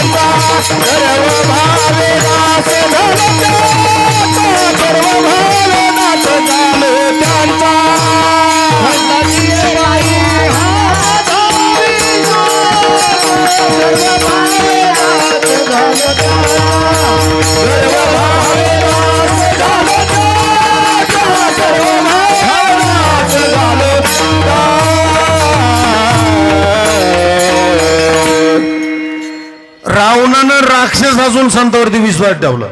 त्यांचा सर्व भावे नाश झाला त्यांचा सर्व भावे नाश झाले त्यांचा रावणानं राक्षस असून संतावरती विश्वास ठेवला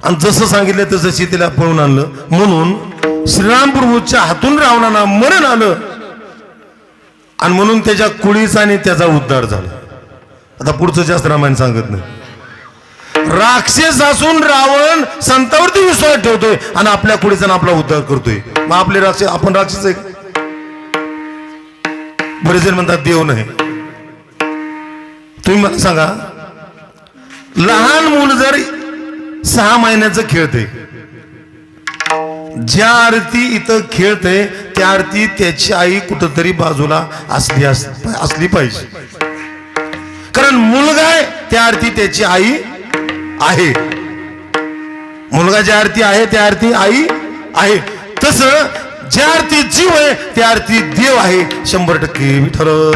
आणि जसं सांगितलं तसं सीतेला पळून आणलं म्हणून श्रीराम प्रभूच्या हातून रावणाला मरण आलं आणि म्हणून त्याच्या कुळीचा आणि त्याचा उद्धार झाला. आता पुढचं जास्त रामायण सांगत नाही. राक्षस असून रावण संतावरती विश्वास ठेवतोय आणि आपल्या कुळीचा आपला उद्धार करतोय. मग आपले राक्षस आपण राक्षस आहे. बरेच जण म्हणतात देव नाही. तुम्ही मला सांगा लहान मूल जर 6 महिन्याचं खेळते ज्या अर्थी इथं खेळते त्या अर्थी त्याची आई कुठंतरी बाजूला असली पाहिजे. कारण मुलगा आहे त्या अर्थी त्याची आई आहे. मुलगा ज्या अर्थी आहे त्या अर्थी आई आहे. तसं ज्या अर्थी जीव आहे त्या अर्थी देव आहे. 100% विठ्ठल.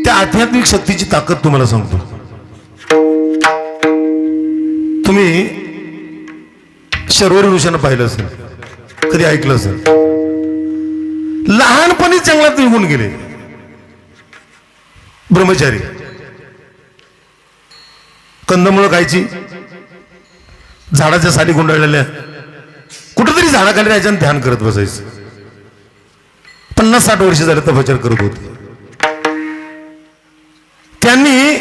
त्या आध्यात्मिक शक्तीची ताकद तुम्हाला सांगतो. तुम्ही शर्वरी ऋषानं पाहिलं असेल कधी ऐकलं असेल. लहानपणी जंगलात निघून गेले ब्रह्मचारी. कंदमुळं खायची झाडाच्या साली गुंडाळलेल्या कुठेतरी झाडाखाली राहायचं आणि ध्यान करत बसायचं. 50-60 वर्ष झाले तपश्चर्या करत होते. त्यांनी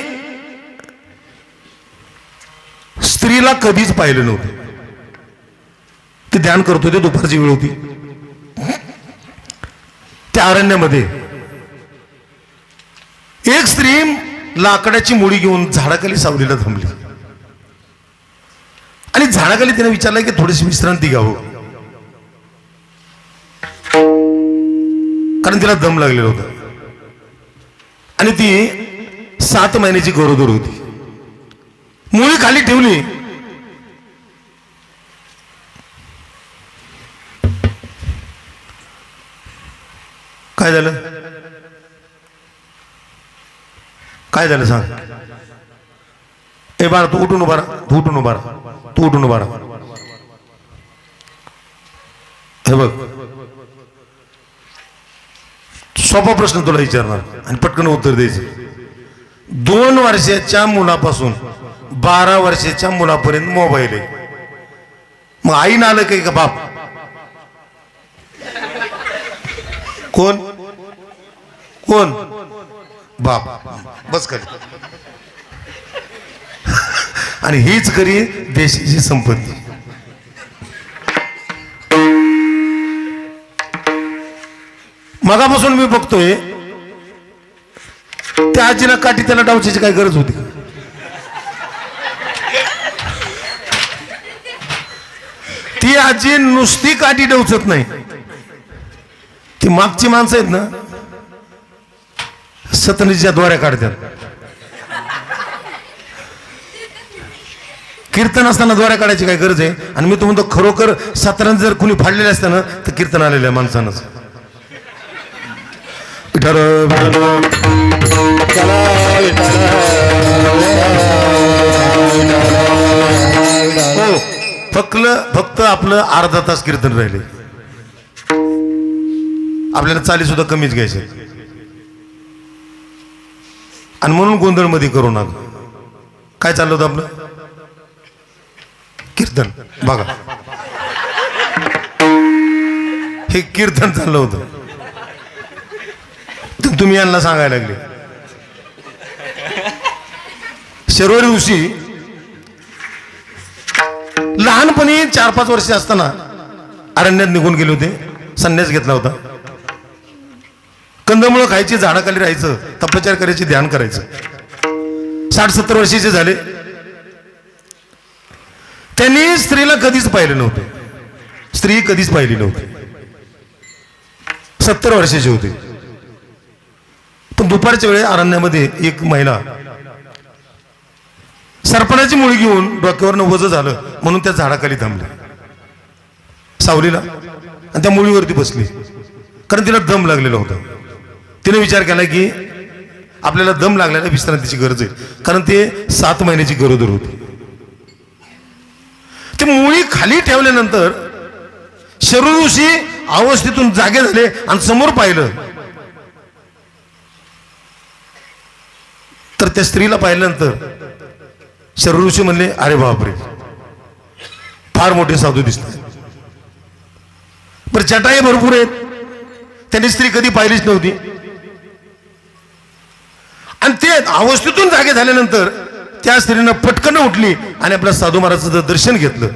स्त्रीला कधीच पाहिलं नव्हतं. ते ध्यान करत होते. दुपारची वेळ होती. त्या अरण्यामध्ये एक स्त्री लाकडाची मुडी घेऊन झाडाखाली सावलीला थांबली आणि झाडाखाली तिने विचारलं की थोडीशी विश्रांती घ्यावं कारण तिला दम लागलेला होता. आणि ती 7 महिन्याची गरोदर होती. मुळी खाली ठेवली. काय झालं काय झालं सांग. ए बाळा तू उठून उभा राहा. तू उठून उभा राहा. तू उठून उभा राहा. हे बघ सोपा प्रश्न तुला विचारणार आणि पटकन उत्तर द्यायचं. 2 वर्षाच्या मुलापासून 12 वर्षाच्या मुलापर्यंत मोबाईल आहे. मग आई ना आलं काही का बाप कोण कोण बाप बस करी. आणि हीच खरी देशाची संपत्ती. मगापासून मी बघतोय त्या आजीला काठी त्याला डावची काय गरज होती. ती आजी नुसती काठी डवचत नाही. ती मागची माणसं आहेत ना सतनीच्या द्वारे काढतात. कीर्तन असताना द्वारे काढायची काय गरज आहे. आणि मी तो म्हणतो खरोखर सतरंज जर कुणी फाडलेले असताना तर कीर्तन आलेलं आहे माणसानंच. हो फक्त आपलं अर्धा तास कीर्तन राहिले. आपल्याला चाली सुद्धा कमीच घ्यायचे. आणि म्हणून गोंधळ मध्ये करू नका. काय चाललं होतं आपलं कीर्तन बघा. हे कीर्तन चाललं होतं. तुम्ही यांना सांगायला लागले. शर्वरी ऋषी लहानपणी 4-5 वर्ष असताना अरण्यात निघून गेले होते. संन्यास घेतला होता. कंदमुळं खायची झाडाखाली राहायचं तपश्चर्या करायची ध्यान करायचं. 60-70 वर्षाचे झाले. त्यांनी स्त्रीला कधीच पाहिलं नव्हतं. स्त्री कधीच पाहिली नव्हती. 70 वर्षाची होती. पण दुपारच्या वेळी अरण्यामध्ये एक महिला सरपणाची मुळी घेऊन डोक्यावरनं वजन झालं म्हणून त्या झाडाखाली थांबली सावलीला आणि त्या मुळीवरती बसली, कारण तिला दम लागलेला होता. तिने विचार केला की आपल्याला दम लागलेला विश्रांतीची गरज आहे, कारण ते 7 महिन्याची गरोदर होती. ती मुळी खाली ठेवल्यानंतर शरु ऋषी अवस्थेतून जागे झाले आणि समोर पाहिलं तर त्या स्त्रीला पाहिल्यानंतर शरु ऋषी म्हणले, अरे बापरे, फार मोठे साधू दिसतात. बरं, चटाई भरपूर आहेत, त्यांनी स्त्री कधी पाहिलीच नव्हती. आणि ते अवस्थेतून जागे झाल्यानंतर त्या स्त्रीनं पटकन उठली आणि आपल्या साधू महाराजांचं दर्शन घेतलं.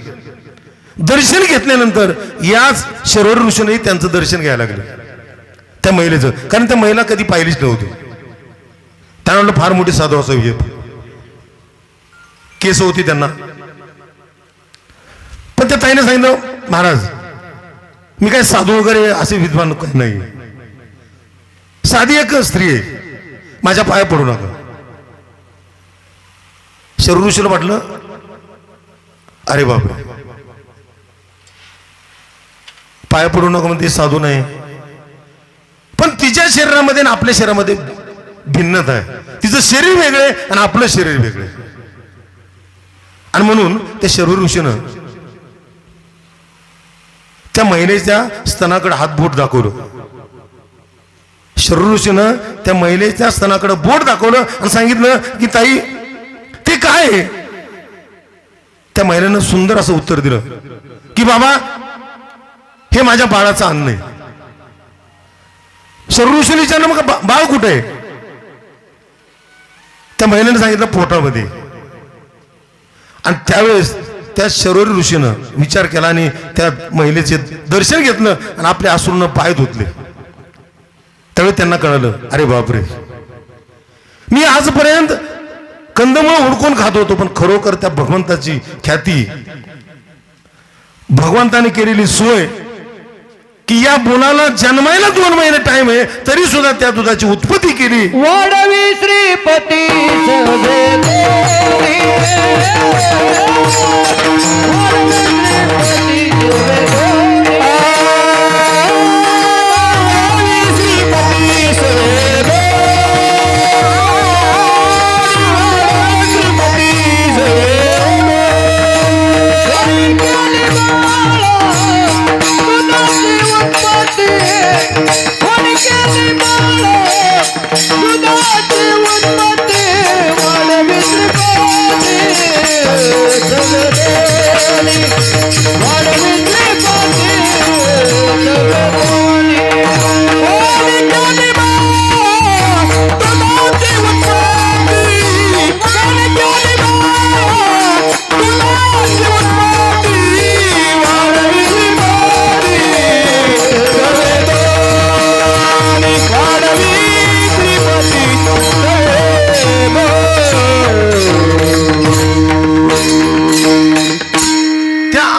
दर्शन घेतल्यानंतर याच शरवरी ऋषीने त्यांचं दर्शन घ्यायला लागलं त्या महिलेचं, कारण त्या महिला कधी पाहिलीच नव्हती. त्यांना म्हटलं फार मोठे साधू असावे, केस होती त्यांना. पण त्या ताईने सांगितलं, महाराज मी काय साधू वगैरे असे विद्वान नाही, साधी एक स्त्री आहे, माझ्या पाया पडू नका. शरु ऋषीला वाटलं, अरे बापरे, पाया पडू नका म्हणजे साधू नाही. पण तिच्या शरीरामध्ये आणि आपल्या शरीरामध्ये भिन्नता आहे. तिचं शरीर वेगळे आणि आपलं शरीर वेगळे. आणि म्हणून त्या शरु ऋषीनं त्या महिलेच्या स्तनाकडे हात बोट दाखवलं. शरु ऋषीनं त्या महिलेच्या स्तनाकडे बोट दाखवलं आणि सांगितलं की ताई ते काय आहे. त्या महिलेनं सुंदर असं उत्तर दिलं की बाबा हे माझ्या बाळाचं अन्न आहे. शरु ऋषीने विचारलं, मग बाळ कुठे आहे. त्या महिलेने सांगितलं, पोटामध्ये. आणि त्यावेळेस त्या शरवरी ऋषीनं विचार केला आणि त्या महिलेचे दर्शन घेतलं आणि आपल्या अश्रूंना पाय धुतले. त्यावेळी त्यांना कळलं, अरे बापरे, मी आजपर्यंत कंदमुळं हुडकून खात होतो, पण खरोखर त्या भगवंताची ख्याती, भगवंताने केलेली सोय की या मुलाला जन्मायला 2 महिने टाइम आहे तरी सुद्धा त्या दुधाची उत्पत्ती केली. वाढवी श्रीपती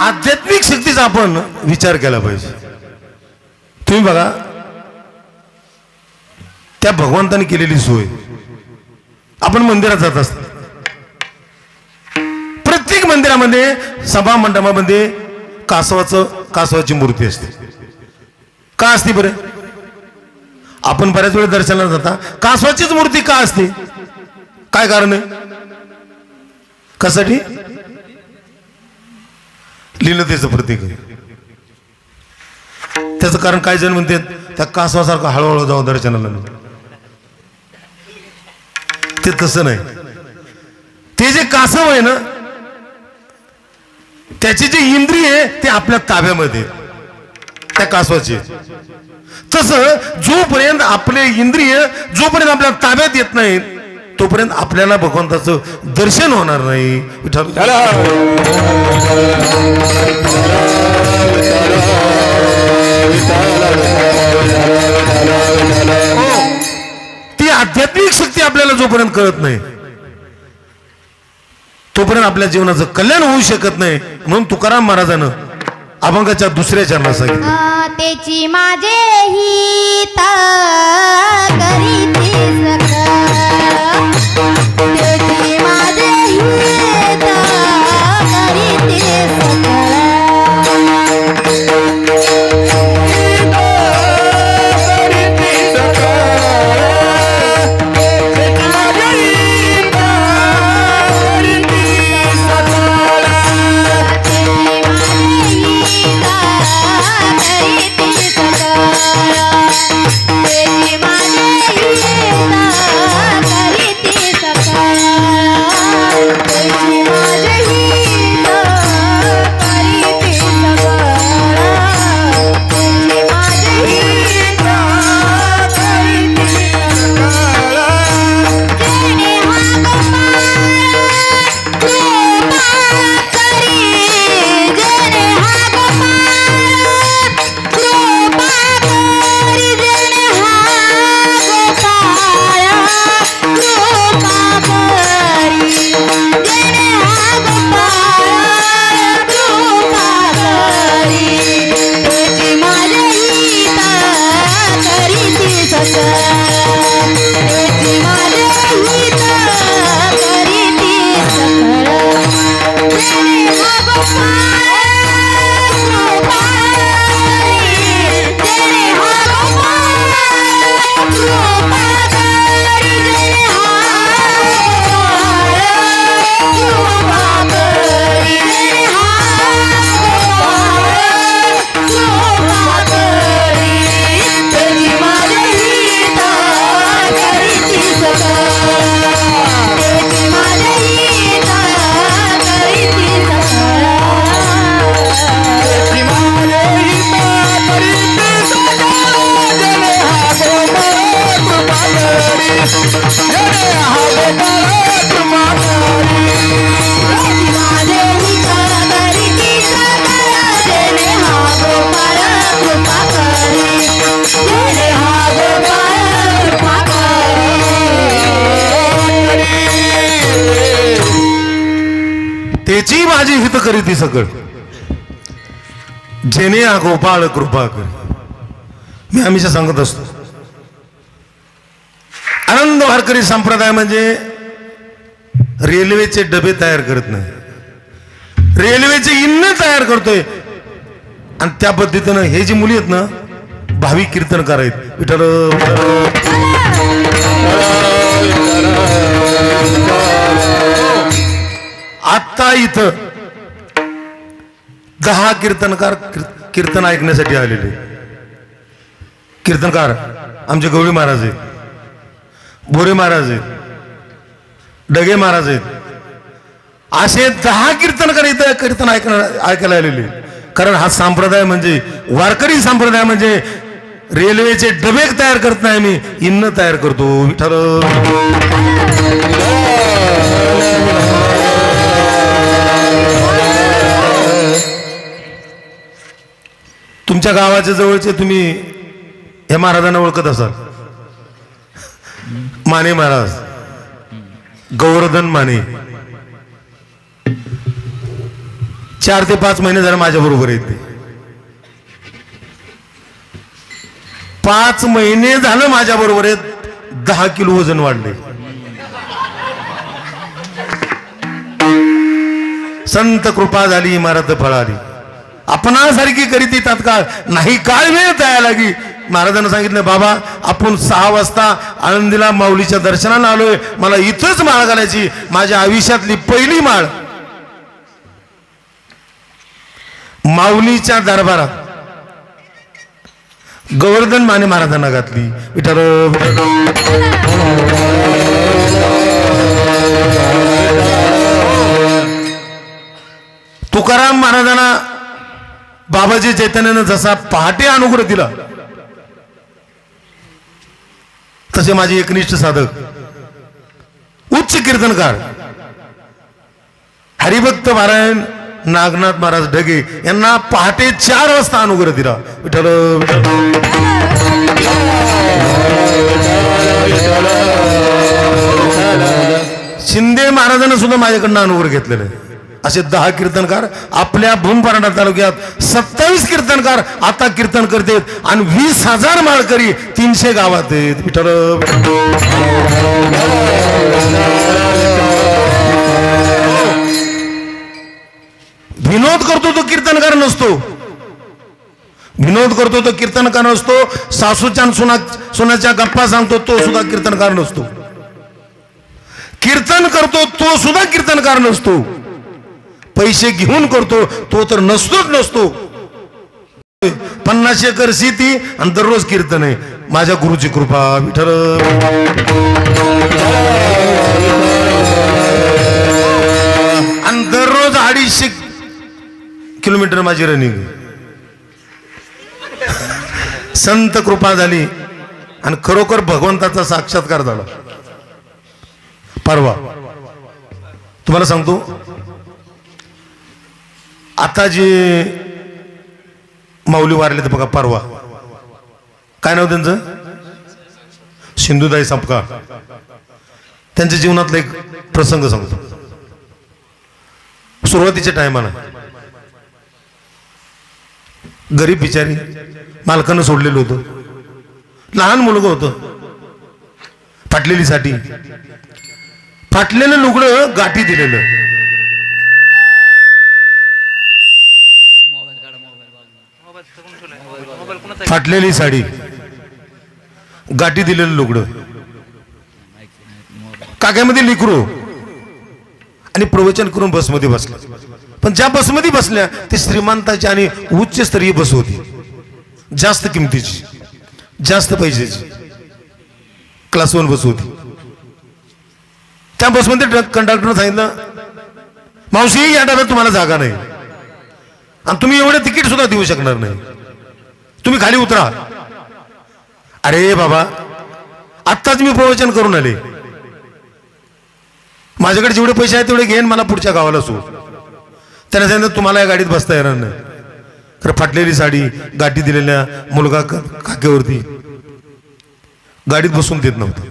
आध्यात्मिक शक्तीचा आपण विचार केला पाहिजे. तुम्ही बघा, त्या भगवंताने केलेली सोय. आपण मंदिरात जात असतो, प्रत्येक मंदिरामध्ये सभा मंडपामध्ये कासवाची मूर्ती असते. का असते बरं? आपण बऱ्याच वेळा दर्शनाला जाता, कासवाचीच मूर्ती का असते? काय कारण आहे? कशासाठी? लीलतेचं प्रतीक आहे. त्याचं कारण काय जण म्हणतात, त्या कासवासारखं हळूहळू जाऊ दर्शनाला. ते तसं नाही. ते जे कासव आहे ना, त्याची जी इंद्रिय आहे ते आपल्या ताब्यामध्ये त्या कासवाची. तसं जोपर्यंत आपले इंद्रिय जोपर्यंत आपल्या ताब्यात येत नाहीत तोपर्यंत आपल्याला भगवंताचं दर्शन होणार नाही. ती आध्यात्मिक शक्ती आपल्याला जोपर्यंत कळत नाही तोपर्यंत आपल्या जीवनाचं कल्याण होऊ शकत नाही. म्हणून तुकाराम महाराजानं अभंगाच्या दुसऱ्या चरणात सांगितलं. त्याची माझे हित करीती सकळ, त्याची माझे हित करीती सकळ. त्याची माझी हित करीती सकळ, जेने हा गोपाळ कृपा कर. मी हमेशा सांगत असतो, आनंद वारकरी संप्रदाय म्हणजे रेल्वेचे डबे तयार करत नाही, रेल्वेचे इंधन तयार करतोय. आणि त्या पद्धतीनं हे जी मुली आहेत ना, भावी कीर्तनकार आहेत. विठ्ठल आता इथं 10 कीर्तनकार कीर्तन ऐकण्यासाठी आलेले. कीर्तनकार आमचे गवळी महाराज आहेत, बोरे महाराज आहेत, डगे महाराज आहेत, असे 10 कीर्तनकार इथं कीर्तन ऐकायला आलेले. कारण हा संप्रदाय म्हणजे वारकरी संप्रदाय म्हणजे रेल्वेचे डबे तयार करत नाही, मी इंधन तयार करतो. विठ्ठल तुमच्या गावाच्या जवळचे तुम्ही या महाराजांना ओळखत असाल. माने महाराज, गोवर्धन माने. 4 ते 5 महिने झाले माझ्या बरोबर आहेत. 5 महिने झालं माझ्या बरोबर आहेत. 10 किलो वजन वाढले. संत कृपा झाली, इमारत फळाली. आपणासारखी करीती तात्काळ नाही, काळ वेळ तयार लागी. महाराजांना सांगितलं, बाबा आपण 6 वाजता आळंदीला माऊलीच्या दर्शनाला आलोय, मला इथंच माळ घालायची. माझ्या आयुष्यातली पहिली माळ माऊलीच्या दरबारात गोवर्धन माने महाराजांना घातली. विठ्ठल तुकाराम महाराजांना बाबाजी चैतन्यानं जसा पहाटे अनुग्रह दिला, तसे माझे एकनिष्ठ साधक उच्च कीर्तनकार हरिभक्त नारायण नागनाथ महाराज ढगे यांना पहाटे 4 वाजता अनुग्रह दिला. विठ्ठल शिंदे महाराजांना सुद्धा माझ्याकडनं अनुग्रह घेतलेला आहे. असे 10 कीर्तनकार आपल्या भूमपरांडा तालुक्यात 27 कीर्तनकार आता कीर्तन करतात आणि 20,000 माळकरी 300 गावात आहेत. विठ्ठल विनोद करतो तो कीर्तनकार नसतो. विनोद करतो तो कीर्तनकार नसतो. सासूच्या सोनाच्या गप्पा सांगतो तो सुद्धा कीर्तनकार नसतो. कीर्तन करतो तो सुद्धा कीर्तनकार नसतो. पैसे घेऊन करतो तो तर नसतोच नसतो. 50 एकर शेती आणि दररोज कीर्तन आहे. माझ्या गुरुची कृपा. विठ्ठल आणि दररोज 250 किलोमीटर माझी रनिंग. संत कृपा झाली आणि खरोखर भगवंताचा साक्षात्कार झाला. परवा तुम्हाला सांगतो, आता जे माऊली वारले तर बघा परवा, काय नाव त्यांचं, सिंधुताई सपकाळ. त्यांच्या जीवनातला एक प्रसंग सांगतो. सुरुवातीच्या टायमाला गरीब बिचारी मालकानं सोडलेलं होतं. लहान मुलगा होतं. फाटलेली साठी फाटलेलं लुगडं गाठी दिलेलं. फाटलेली साडी गाठी दिलेलं लुगडं. काक्यामध्ये लिकरू आणि प्रवचन करून बसमध्ये बसला. पण ज्या बसमध्ये बसल्या ती श्रीमंताची आणि उच्च स्तरीय बस होती. जास्त किमतीची, जास्त पैशाची क्लास 1 बस होती. त्या बसमध्ये कंडक्टरने सांगितलं, मावशी या डब्यात तुम्हाला जागा नाही आणि तुम्ही एवढे तिकीट सुद्धा देऊ शकणार नाही, तुम्ही खाली उतरा. अरे बाबा, आत्ताच मी प्रवचन करून आले, माझ्याकडे जेवढे पैसे आहेत तेवढे घेईन, मला पुढच्या गावाला सोड. त्याने सांगितलं तुम्हाला या गाडीत बसता येणार नाही. तर फाटलेली साडी, गाठी दिलेल्या मुलगा काकेवरती, गाडीत बसून देत नव्हतं.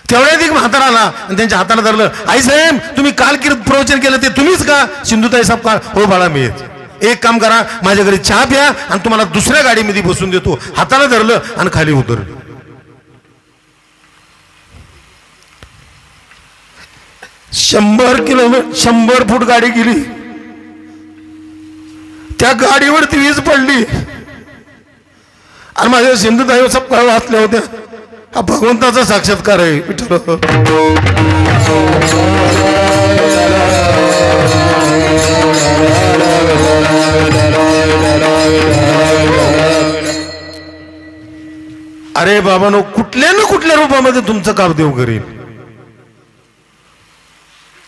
तेवढ्यात एक म्हातारा आला आणि त्यांच्या हाताला धरलं. आई साहेब, तुम्ही काल प्रवचन केलं ते तुम्हीच का? सिंधुताई सपकाळ. हो बाळा मीच. एक काम करा, माझ्या घरी चहा प्या आणि तुम्हाला दुसऱ्या गाडीमध्ये बसून देतो. हाताला धरलं आणि खाली उतरलं. 100 किलोमीटर 100 फूट गाडी गेली. त्या गाडीवरती वीज पडली आणि माझ्या सिंधुताई सपकाळ वाचल्या होत्या. हा भगवंताचा साक्षात्कार आहे. विठ्ठल अरे बाबांनो, कुठल्या ना कुठल्या रूपामध्ये तुमचं काम देव करेल.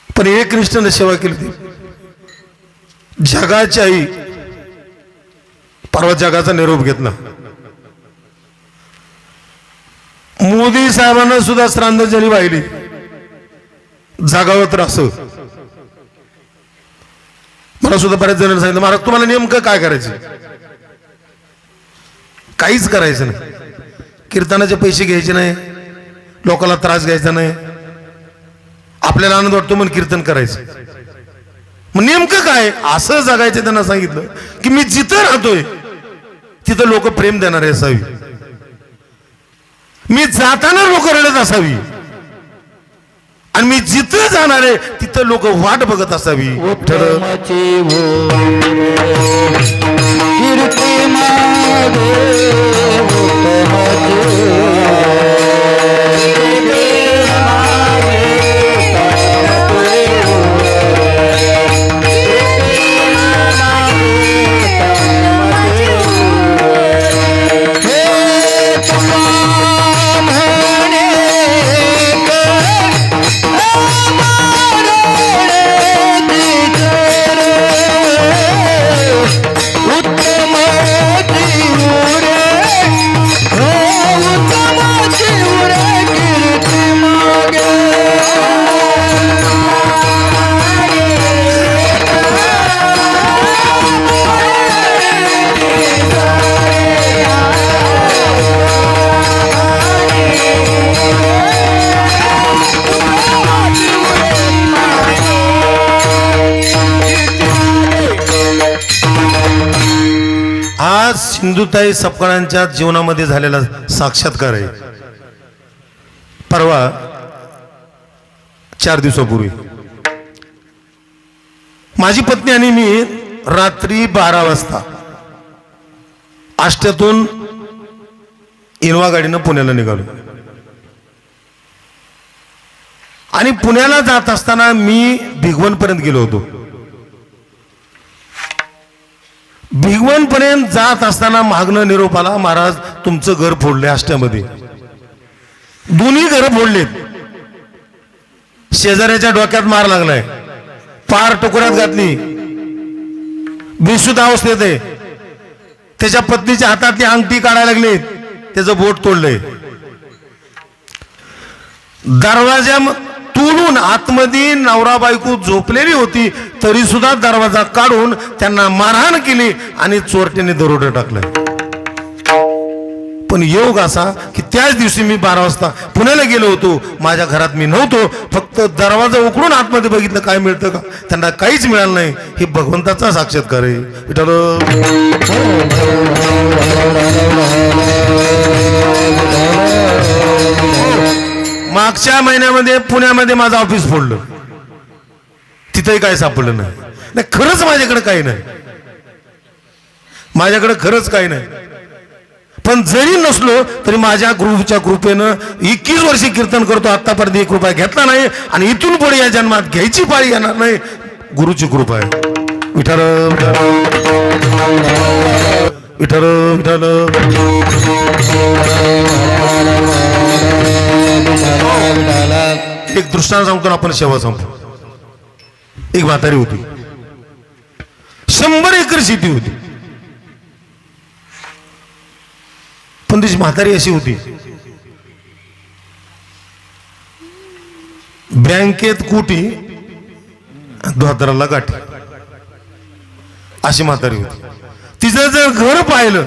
पण एक कृष्णाने सेवा केली ती जगाची आई. परवा जगाचा निरोप घेतला. मोदी साहेबांना सुद्धा श्रद्धांजली वाहिली. जागावत असं मला सुद्धा बऱ्याच जणांनी सांगितलं, महाराज तुम्हाला नेमकं काय करायचं? काहीच करायचं नाही. कीर्तनाचे पैसे घ्यायचे नाही, लोकांना त्रास घ्यायचा नाही, आपल्याला आनंद वाटतो म्हणून कीर्तन करायचं. मग नेमकं काय असं जगायचं? त्यांना सांगितलं की मी जिथं राहतोय तिथं लोक प्रेम देणारे असावी, मी जाताना लोक रडत असावी आणि मी जिथं जाणार आहे तिथं लोक वाट बघत असावी. हा सिंधुताई सपकाळांच्या जीवनामध्ये झालेला साक्षात्कार आहे. परवा 4 दिवसापूर्वी माझी पत्नी आणि मी रात्री 12 वाजता आष्ट्यातून इनोवा गाडीनं पुण्याला निघालो. आणि पुण्याला जात असताना मी भिगवण पर्यंत गेलो होतो. भिगवण पर्यंत जात असताना मागणं निरोप आला, महाराज तुमचं घर फोडले आष्ट्यामध्ये. दोन्ही घर फोडलेत. शेजाऱ्याच्या डोक्यात मार लागलाय, पार टुकड्यात घातली, बेशुद्ध अवस्थेत आहे. त्याच्या पत्नीच्या हातातली अंगठी काढायला लागली, त्याचं बोट तोडलंय. दरवाजा तोडून आतमध्ये नवरा बायको झोपलेली होती, तरी सुद्धा दरवाजा काढून त्यांना मारहाण केली आणि चोरट्याने दरोडा टाकला. पण योग असा की त्याच दिवशी मी 12 वाजता पुण्याला गेलो होतो. माझ्या घरात मी नव्हतो, फक्त दरवाजा उघडून आतमध्ये बघितलं काय मिळतं का, त्यांना काहीच मिळालं नाही. हे भगवंताचा साक्षात्कार आहे. विठ्ठल मागच्या महिन्यामध्ये पुण्यामध्ये माझं ऑफिस फोडलं, तिथंही काय सापडलं नाही. खरंच माझ्याकडे काही नाही, माझ्याकडे खरंच काही नाही. पण जरी नसलो तरी माझ्या गुरुच्या कृपेनं 21 वर्षे कीर्तन करतो, आतापर्यंत 1 रुपया घेतला नाही आणि इथून पुढे या जन्मात घ्यायची पाळी येणार नाही. गुरुची कृपा आहे. विठ्ठल विठ्ठल विठ्ठल. एक दृष्टांत सांगतो, आपण सेवा संपतो. एक म्हातारी होती, 100 एकर शेती होती. पण तिची म्हातारी अशी होती, बँकेत कोटी, धोतराला गाठी, अशी म्हातारी होती. तिचं जर घर पाहिलं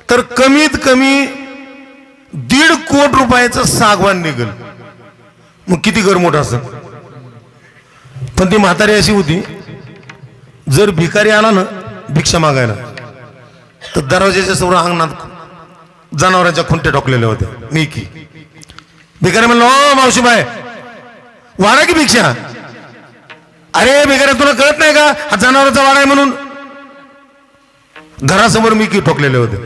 तर कमीत कमी 1.5 कोटी रुपयाचं सागवान निघल. मग किती घर मोठं असत. पण ती म्हातारी अशी होती, जर भिकारी आला ना भिक्षा मागायला तर दरवाजाच्या समोर अंगणात जनावरांच्या खुंटे ठोकलेल्या होत्या. मी की भिकारी म्हणलं, ओ मावशीबाई वाडा की भिक्षा. अरे भिकारी तुला कळत नाही का हा जनावरांचा वाडा आहे म्हणून. घरासमोर मी की ठोकलेले होते.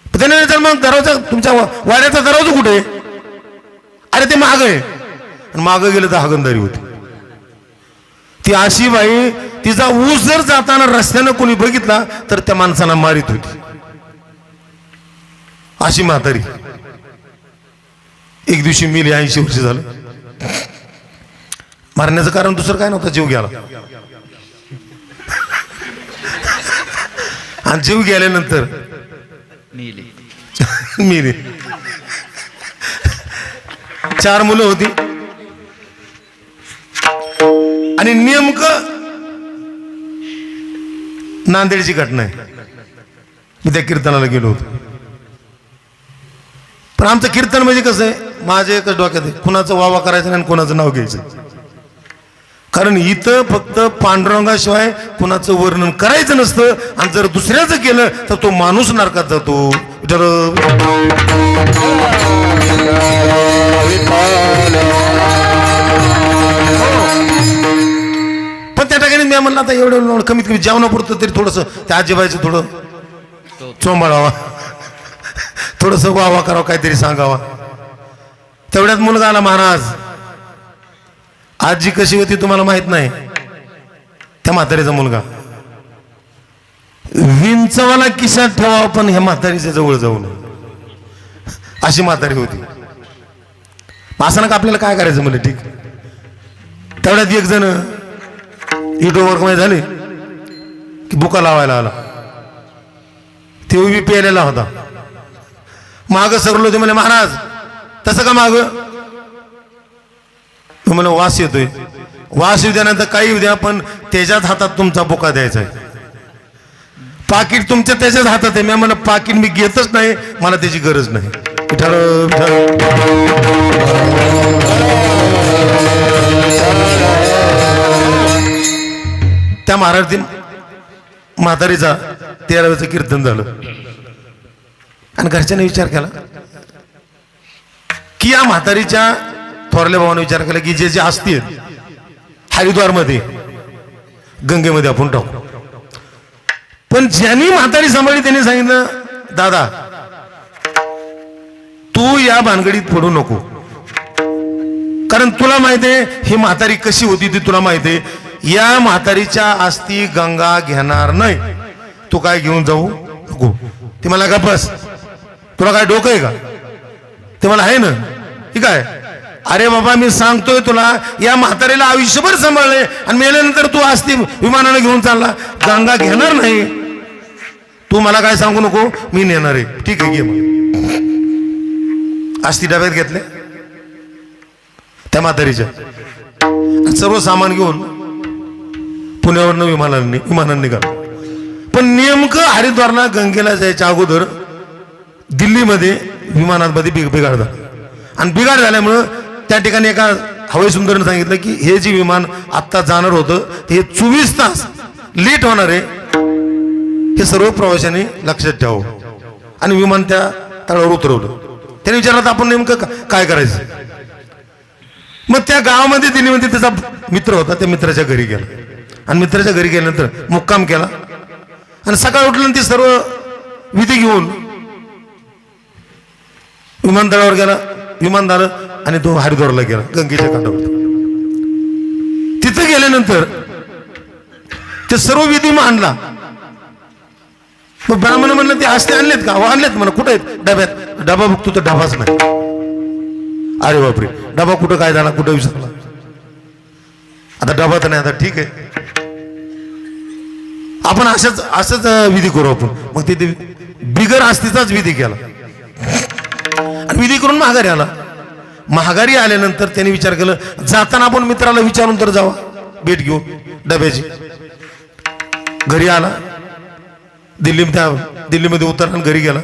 त्याने विचार, मग दरवाजा तुमच्या वाड्याचा दरवाजा कुठे. अरे ते माग आहे. मागं गेलं तर हागंदारी होती. ती अशी बाई, तिचा ऊस जर जाताना रस्त्यानं कोणी बघितला तर त्या माणसाला मारित होती. अशी म्हातारी. एक दिवशी मेली, 80 वर्ष झालं. मारण्याचं कारण दुसरं काय नव्हतं, जीव गेला. आणि जीव गेल्यानंतर मेली. 4 मुलं होती. आणि नेमकं नांदेडची घटना आहे. मी त्या कीर्तनाला गेलो होतो. पण आमचं कीर्तन म्हणजे कसं आहे, माझ्या एकच डोक्यात आहे, कुणाचं वावा करायचं नाही आणि कुणाचं नाव घ्यायचं. कारण इथं फक्त पांडुरंगाशिवाय कुणाचं वर्णन करायचं नसतं. आणि जर दुसऱ्याचं केलं तर तो माणूस नरकात जातो. पण त्या ठिकाणी मी म्हणलं, आता एवढं कमीत कमी जेवणापुरतं तरी थोडंसं त्या आजीबाईचं थोडं चोंबाळावा, थोडंसं वावा करावं, काहीतरी सांगावा. तेवढ्यात मुलगा आला, महाराज आजी कशी होती तुम्हाला माहित नाही. त्या म्हातारीचा मुलगा विंचवाला किशात ठेवा पण ह्या म्हातारीच्या जवळ जाऊ नये, अशी म्हातारी होती. असं का आपल्याला काय करायचं म्हणजे. ठीक. तेवढ्यात एक जण युट्यूबवर मध्ये झाले की बुका लावायला आला. ते उभी प्यायलेला होता. माग सरलो ते म्हणे, महाराज तसं का माग. मला वास येतोय. वास येऊ द्यानंतर काही येऊ द्या, पण त्याच्याच हातात तुमचा बुका द्यायचा आहे. पाकिट तुमच्या त्याच्याच हातात आहे. मी म्हणलं पाकिट मी घेतच नाही, मला त्याची गरज नाही. त्या महाराज म्हातारीचा 13वेचं कीर्तन झालं आणि घरच्यांनी विचार केला की या म्हातारीच्या थोरल्या भावाने विचार केला की जे जे असतील हरिद्वारमध्ये गंगेमध्ये आपण टाकू. पण ज्यांनी म्हातारी सांभाळली त्यांनी सांगितलं दादा तू या भानगडीत पडू नको, कारण तुला माहिती आहे ही म्हातारी कशी होती ती तुला माहिती आहे. या म्हातारीच्या अस्थी गंगा घेणार नाही, तू काय घेऊन जाऊ नको. ती मला का बस तुला काय डोकं आहे का, ते मला आहे ना ठीक आहे. अरे बाबा मी सांगतोय तुला या म्हातारीला आयुष्यभर सांभाळले आणि मेल्यानंतर तू अस्थी विमानाने घेऊन चालला, गंगा घेणार नाही. तू मला काय सांगू नको, मी नेणार आहे. ठीक आहे घे. मग अस्थी डब्यात घेतले त्या म्हातारीच्या, सर्व सामान घेऊन पुण्यावरनं विमानाने निघालं. पण नेमकं हरिद्वारला गंगेला जायच्या अगोदर दिल्लीमध्ये विमानामध्ये बिघाड झाला आणि बिघाड झाल्यामुळं त्या ठिकाणी एका हवाई सुंदरने सांगितलं की हे जे विमान आत्ता जाणार होतं ते 24 तास लेट होणार आहे, हे सर्व प्रवाशांनी लक्षात ठेवावं. आणि विमान त्या तळावर उतरवलं. त्याने विचारलं आपण नेमकं काय करायचं. मग त्या गावामध्ये दिल्लीमध्ये त्याचा मित्र होता, त्या मित्राच्या घरी गेला आणि मित्राच्या घरी गेल्यानंतर मुक्काम केला आणि सकाळ उठल्यानंतर सर्व विधी घेऊन विमानतळावर गेला. विमान झालं आणि तो हरिद्वारला गेला गंगेच्या काठावर. तिथे गेल्यानंतर ते सर्व विधी मांडला. मग ब्राह्मण म्हणलं ते असते आणलेत का, आणलेत म्हणा. कुठे आहेत डब्यात. डबा बघतो तर डबाच नाही. अरे बापरे डबा कुठं काय झाला कुठं विसरला. आता डबा तर नाही. आता ठीक आहे आपण असंच विधी करू आपण. मग तिथे बिगर आस्थीचाच विधी केला आणि विधी करून महागारी आला. महागारी आल्यानंतर त्यांनी विचार केला जाताना आपण मित्राला विचारून तर जावा भेट घेऊन डब्याची. घरी आला दिल्लीमध्ये उतरला घरी गेला.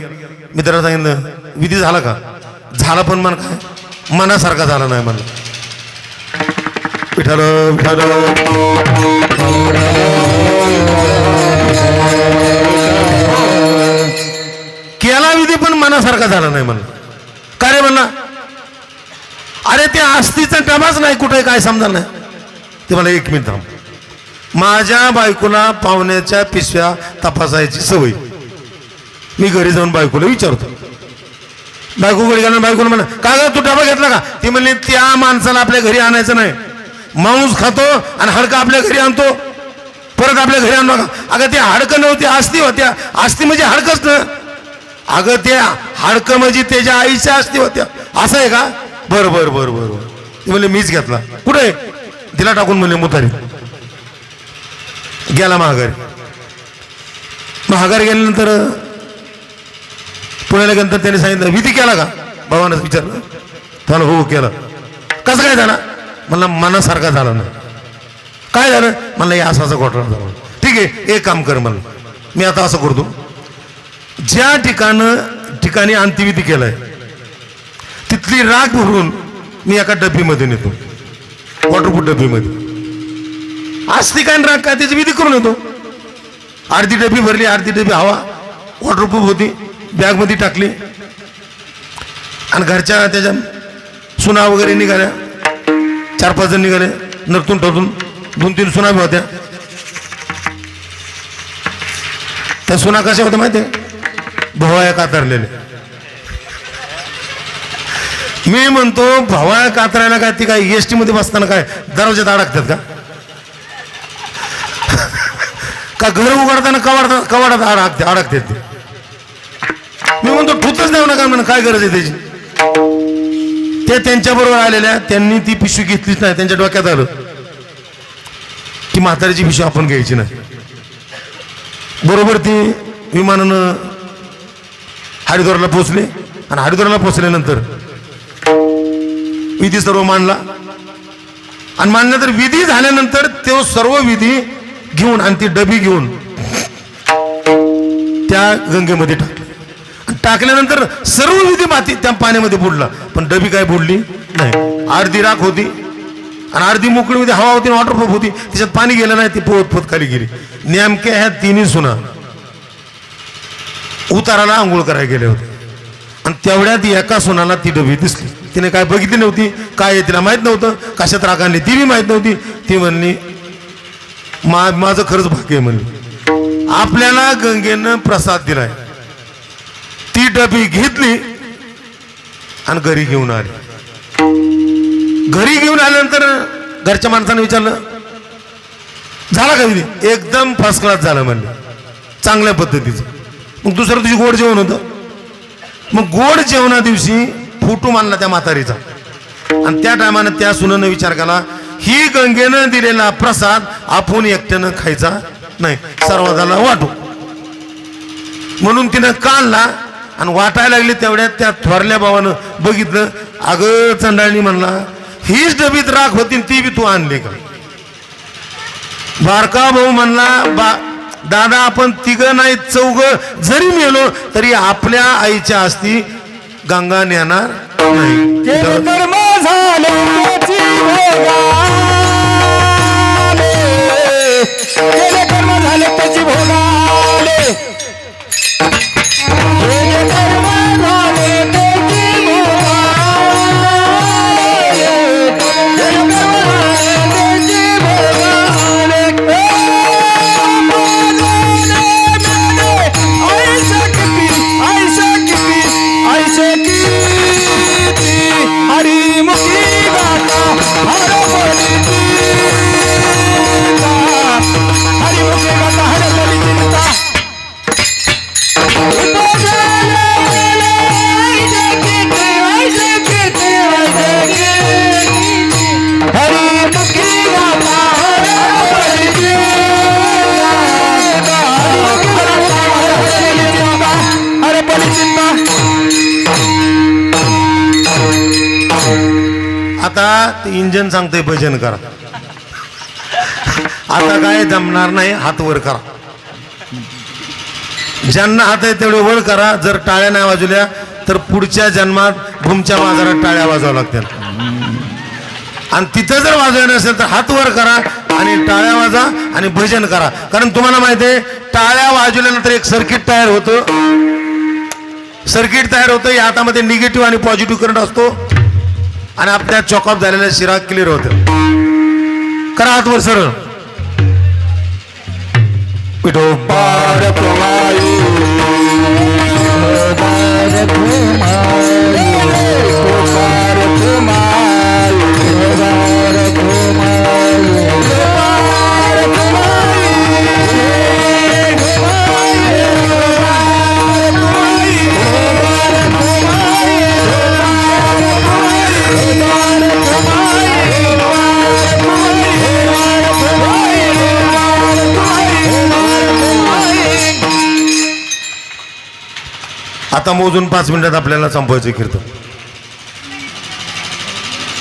मित्राला सांगितलं विधी झाला का. झाला पण मन काय मनासारखा झाला नाही म्हणलं. विठाल विठाल केला विधी पण मनासारखा झाला नाही म्हणलं. का रे म्हणला. अरे ते आस्थीचा डबाच नाही कुठे काय समजा नाही. ते मला 1 मिनिट थांब. माझ्या बायकोला पाहुण्याच्या पिशव्या तपासायची सवय. मी घरी जाऊन बायकोला विचारतो. बायको घरी गेला. बायकोला म्हणा का ग तू डबा घेतला का. ती म्हणली त्या माणसाला आपल्या घरी आणायचं नाही. मांस खातो आणि हाडकं आपल्या घरी आणतो परत आपल्या घरी आणू नका. अगं ते हाडकं नव्हती अस्थी होत्या. अस्थी म्हणजे हाडकंच ना. अगं ते हाडकं म्हणजे त्याच्या आईच्या अस्थी होत्या. असं आहे का. बरं बरं बरं बरं. ती म्हणले मीच घेतला. कुठे तिला टाकून म्हणले मुतारी. गेला महागारी. महागारी गेल्यानंतर पुण्याला गेल्यानंतर त्याने सांगितलं विधी केला का. भावानं विचारलं. त्याला हो केला. कसं काय झाला म्हणला मनासारखा झाला नाही. काय झालं म्हणलं या असा घोटाळा झाला. ठीक आहे एक काम कर म्हणलं मी आता असं करतो ज्या ठिकाणी अंत्यविधी केलाय तिथली राख भरून मी एका डब्बीमध्ये नेतो वॉटरप्रूफ डब्बीमध्ये. अस्थी काय राख काय त्याची विधी करून येतो. अर्धी डबी भरली अर्धी डबी हवा वॉटरप्रूफ होती बॅगमध्ये टाकली आणि घरच्या त्याच्या सुना वगैरे निघाल्या. 4-5 जण निघाले नरतून ठरतून. 2-3 सुना होत्या. त्या सुना कशा होत्या माहिती भवाया कातरलेले. मी म्हणतो भवाया कातरायला काय ती काय एसटी मध्ये बसताना काय दरवाज्यात अडकतात का घर उघडताना कवाडात अडकतात ते. मी म्हणतो ठुतच नाही नका म्हणून काय गरज आहे त्याची. ते त्यांच्या बरोबर आलेल्या त्यांनी ती पिशवी घेतलीच नाही. त्यांच्या डोक्यात आलं की म्हातारीची पिशवी आपण घ्यायची नाही. बरोबर ती विमानानं हरिद्वारला पोहोचले आणि हरिद्वारला पोहोचल्यानंतर विधी सर्व मांडला आणि मांडल्यानंतर विधी झाल्यानंतर तो सर्व विधी घेऊन आणि ती डबी घेऊन त्या गंगेमध्ये टाकल्यानंतर सर्व विधी माती त्या पाण्यामध्ये बुडला. पण डबी काय बुडली नाही. अर्धी राख होती आणि अर्धी मोकळीमध्ये हवा होती वॉटरप्रूफ होती. त्याच्यात पाणी गेलं नाही. ती पोहत खाली गेली. नेमक्या ह्या 3 सुना उताराला आंघोळ करायला गेले होते आणि तेवढ्यात एका सुनाला ती डबी दिसली. तिने काय बघितली नव्हती, काय आहे तिला माहित नव्हतं, कशात राग आणली ती बी माहित नव्हती. ती म्हणली माझं खरंच भाग्य आहे म्हणली, आपल्याला गंगेनं प्रसाद दिलाय. ती डबी घेतली आणि घरी घेऊन आली. घरी घेऊन आल्यानंतर घरच्या माणसाने विचारलं झाला का विधी? एकदम फर्स्ट क्लास झालं म्हणलं, चांगल्या पद्धतीचं. मग दुसऱ्या दिवशी गोड जेवण होतं. मग गोड जेवणा दिवशी फोटो मानला त्या म्हातारीचा आणि त्या टायमानं त्या सुनेनं विचार केला ही गंगेनं दिलेला प्रसाद आपण एकट्यानं खायचा नाही, सर्वांना वाटू. म्हणून तिनं काढला आणि वाटायला लागली. तेवढ्यात त्या थोरल्या भावानं बघितलं, अगं चंडाळणी म्हणला हीच डबीत राख होती ती बी तू आणली का? बारका भाऊ म्हणला दादा आपण तिघ नाही चौघ जरी मेलो तरी आपल्या आईच्या आस्ती गंगा नेणार नाही. कर्म झाले त्याची भोगाले, केले कर्म झाले त्याची भोगाले, केले कर्म झाले त्याची भोगाले, केले कर्म झाले त्याची भोगाले. ऐसे किती हरिमुखी गाता हरबोलीची हरिमुखी गाता हरबोलीची आता इंजन सांगतोय भजन करा. आता काय जमणार नाही, हात वर करा. ज्यांना हात आहे तेवढे वर करा. जर टाळ्या नाही वाजवल्या तर पुढच्या जन्मात भूमच्या बाजारात टाळ्या वाजवाव्या लागतील. आणि तिथं जर वाजवायला नसेल तर हात वर करा आणि टाळ्या वाजा आणि भजन करा. कारण तुम्हाला माहिती आहे टाळ्या वाजवल्यानंतर एक सर्किट तयार होतं. सर्किट तयार होतं. या हातामध्ये निगेटिव्ह आणि पॉझिटिव्ह करंट असतो आणि आपल्या चॉकअप झालेल्या शिरा क्लिअर होते. करा हात वर सरळ. पार प्रवाही आता मोजून 5 मिनिटात आपल्याला संपवायचं कीर्तन.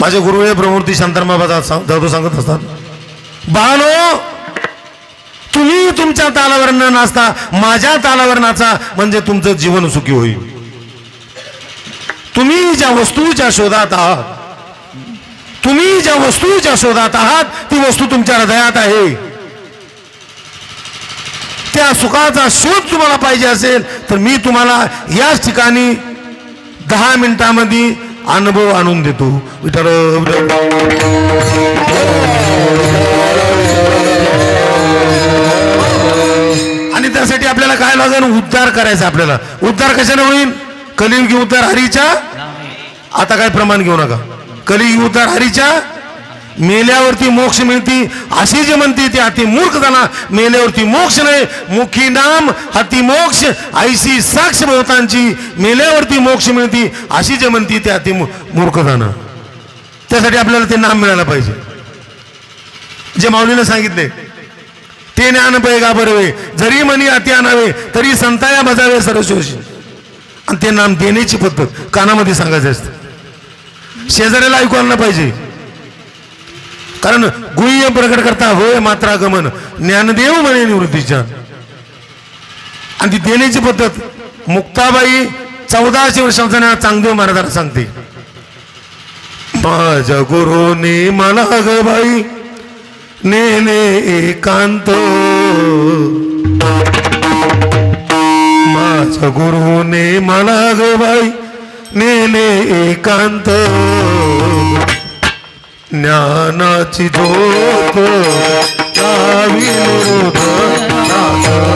माझे गुरुवे प्रमूर्ती शांताराम जाधव सांगत असतात, बाळानो तुम्ही तुमच्या तालावर न नाचता माझ्या तालावर नाचा म्हणजे तुमचं जीवन सुखी होईल. तुम्ही ज्या वस्तूच्या शोधात आहात, तुम्ही ज्या वस्तूच्या शोधात आहात ती वस्तू तुमच्या हृदयात आहे. त्या सुखाचा शोध तुम्हाला पाहिजे असेल तर मी तुम्हाला याच ठिकाणी 10 मिनिटांमध्ये अनुभव आणून देतो. विठ्ठल आणि त्यासाठी आपल्याला काय लागेल? उद्धार करायचा. आपल्याला उद्धार कशाने होईल? कलियुगी उद्धार हरीच्या. आता काय प्रमाण घेऊ नका. कलियुगी उद्धार हरीच्या. मेल्यावरती मोक्ष मिळती अशी जे म्हणते ती अति मूर्ख झाला. मेल्यावरती मोक्ष नाही, मुखी नाम अति मोक्ष ऐशी साक्ष बहुतांची. मेल्यावरती मोक्ष मिळती अशी जे म्हणते ती अति मूर्ख झालं. त्यासाठी आपल्याला ते नाम मिळालं पाहिजे जे माऊलीने सांगितले. ते ज्ञान पैगा बरवे जरी मनी अति आणावे तरी संताया बजावे सरस्वशी. आणि ते नाम देण्याची पद्धत कानामध्ये सांगायचं असतं. शेजाऱ्याला ऐकू आलं पाहिजे. कारण गुह्य प्रकट करता होय मात्रा गमन ज्ञानदेव म्हणे निवृत्तीच्या. आणि ती देण्याची पद्धत मुक्ताबाई 1400 वर्षांचा चांगदेव महाराजांना सांगते, माझ्या गुरुने मला ग बाई नेले एकांत, माझ्या सद्गुरूने मला ग बाई नेले एकांत ज्ञानाची ज्योत लावी निरोध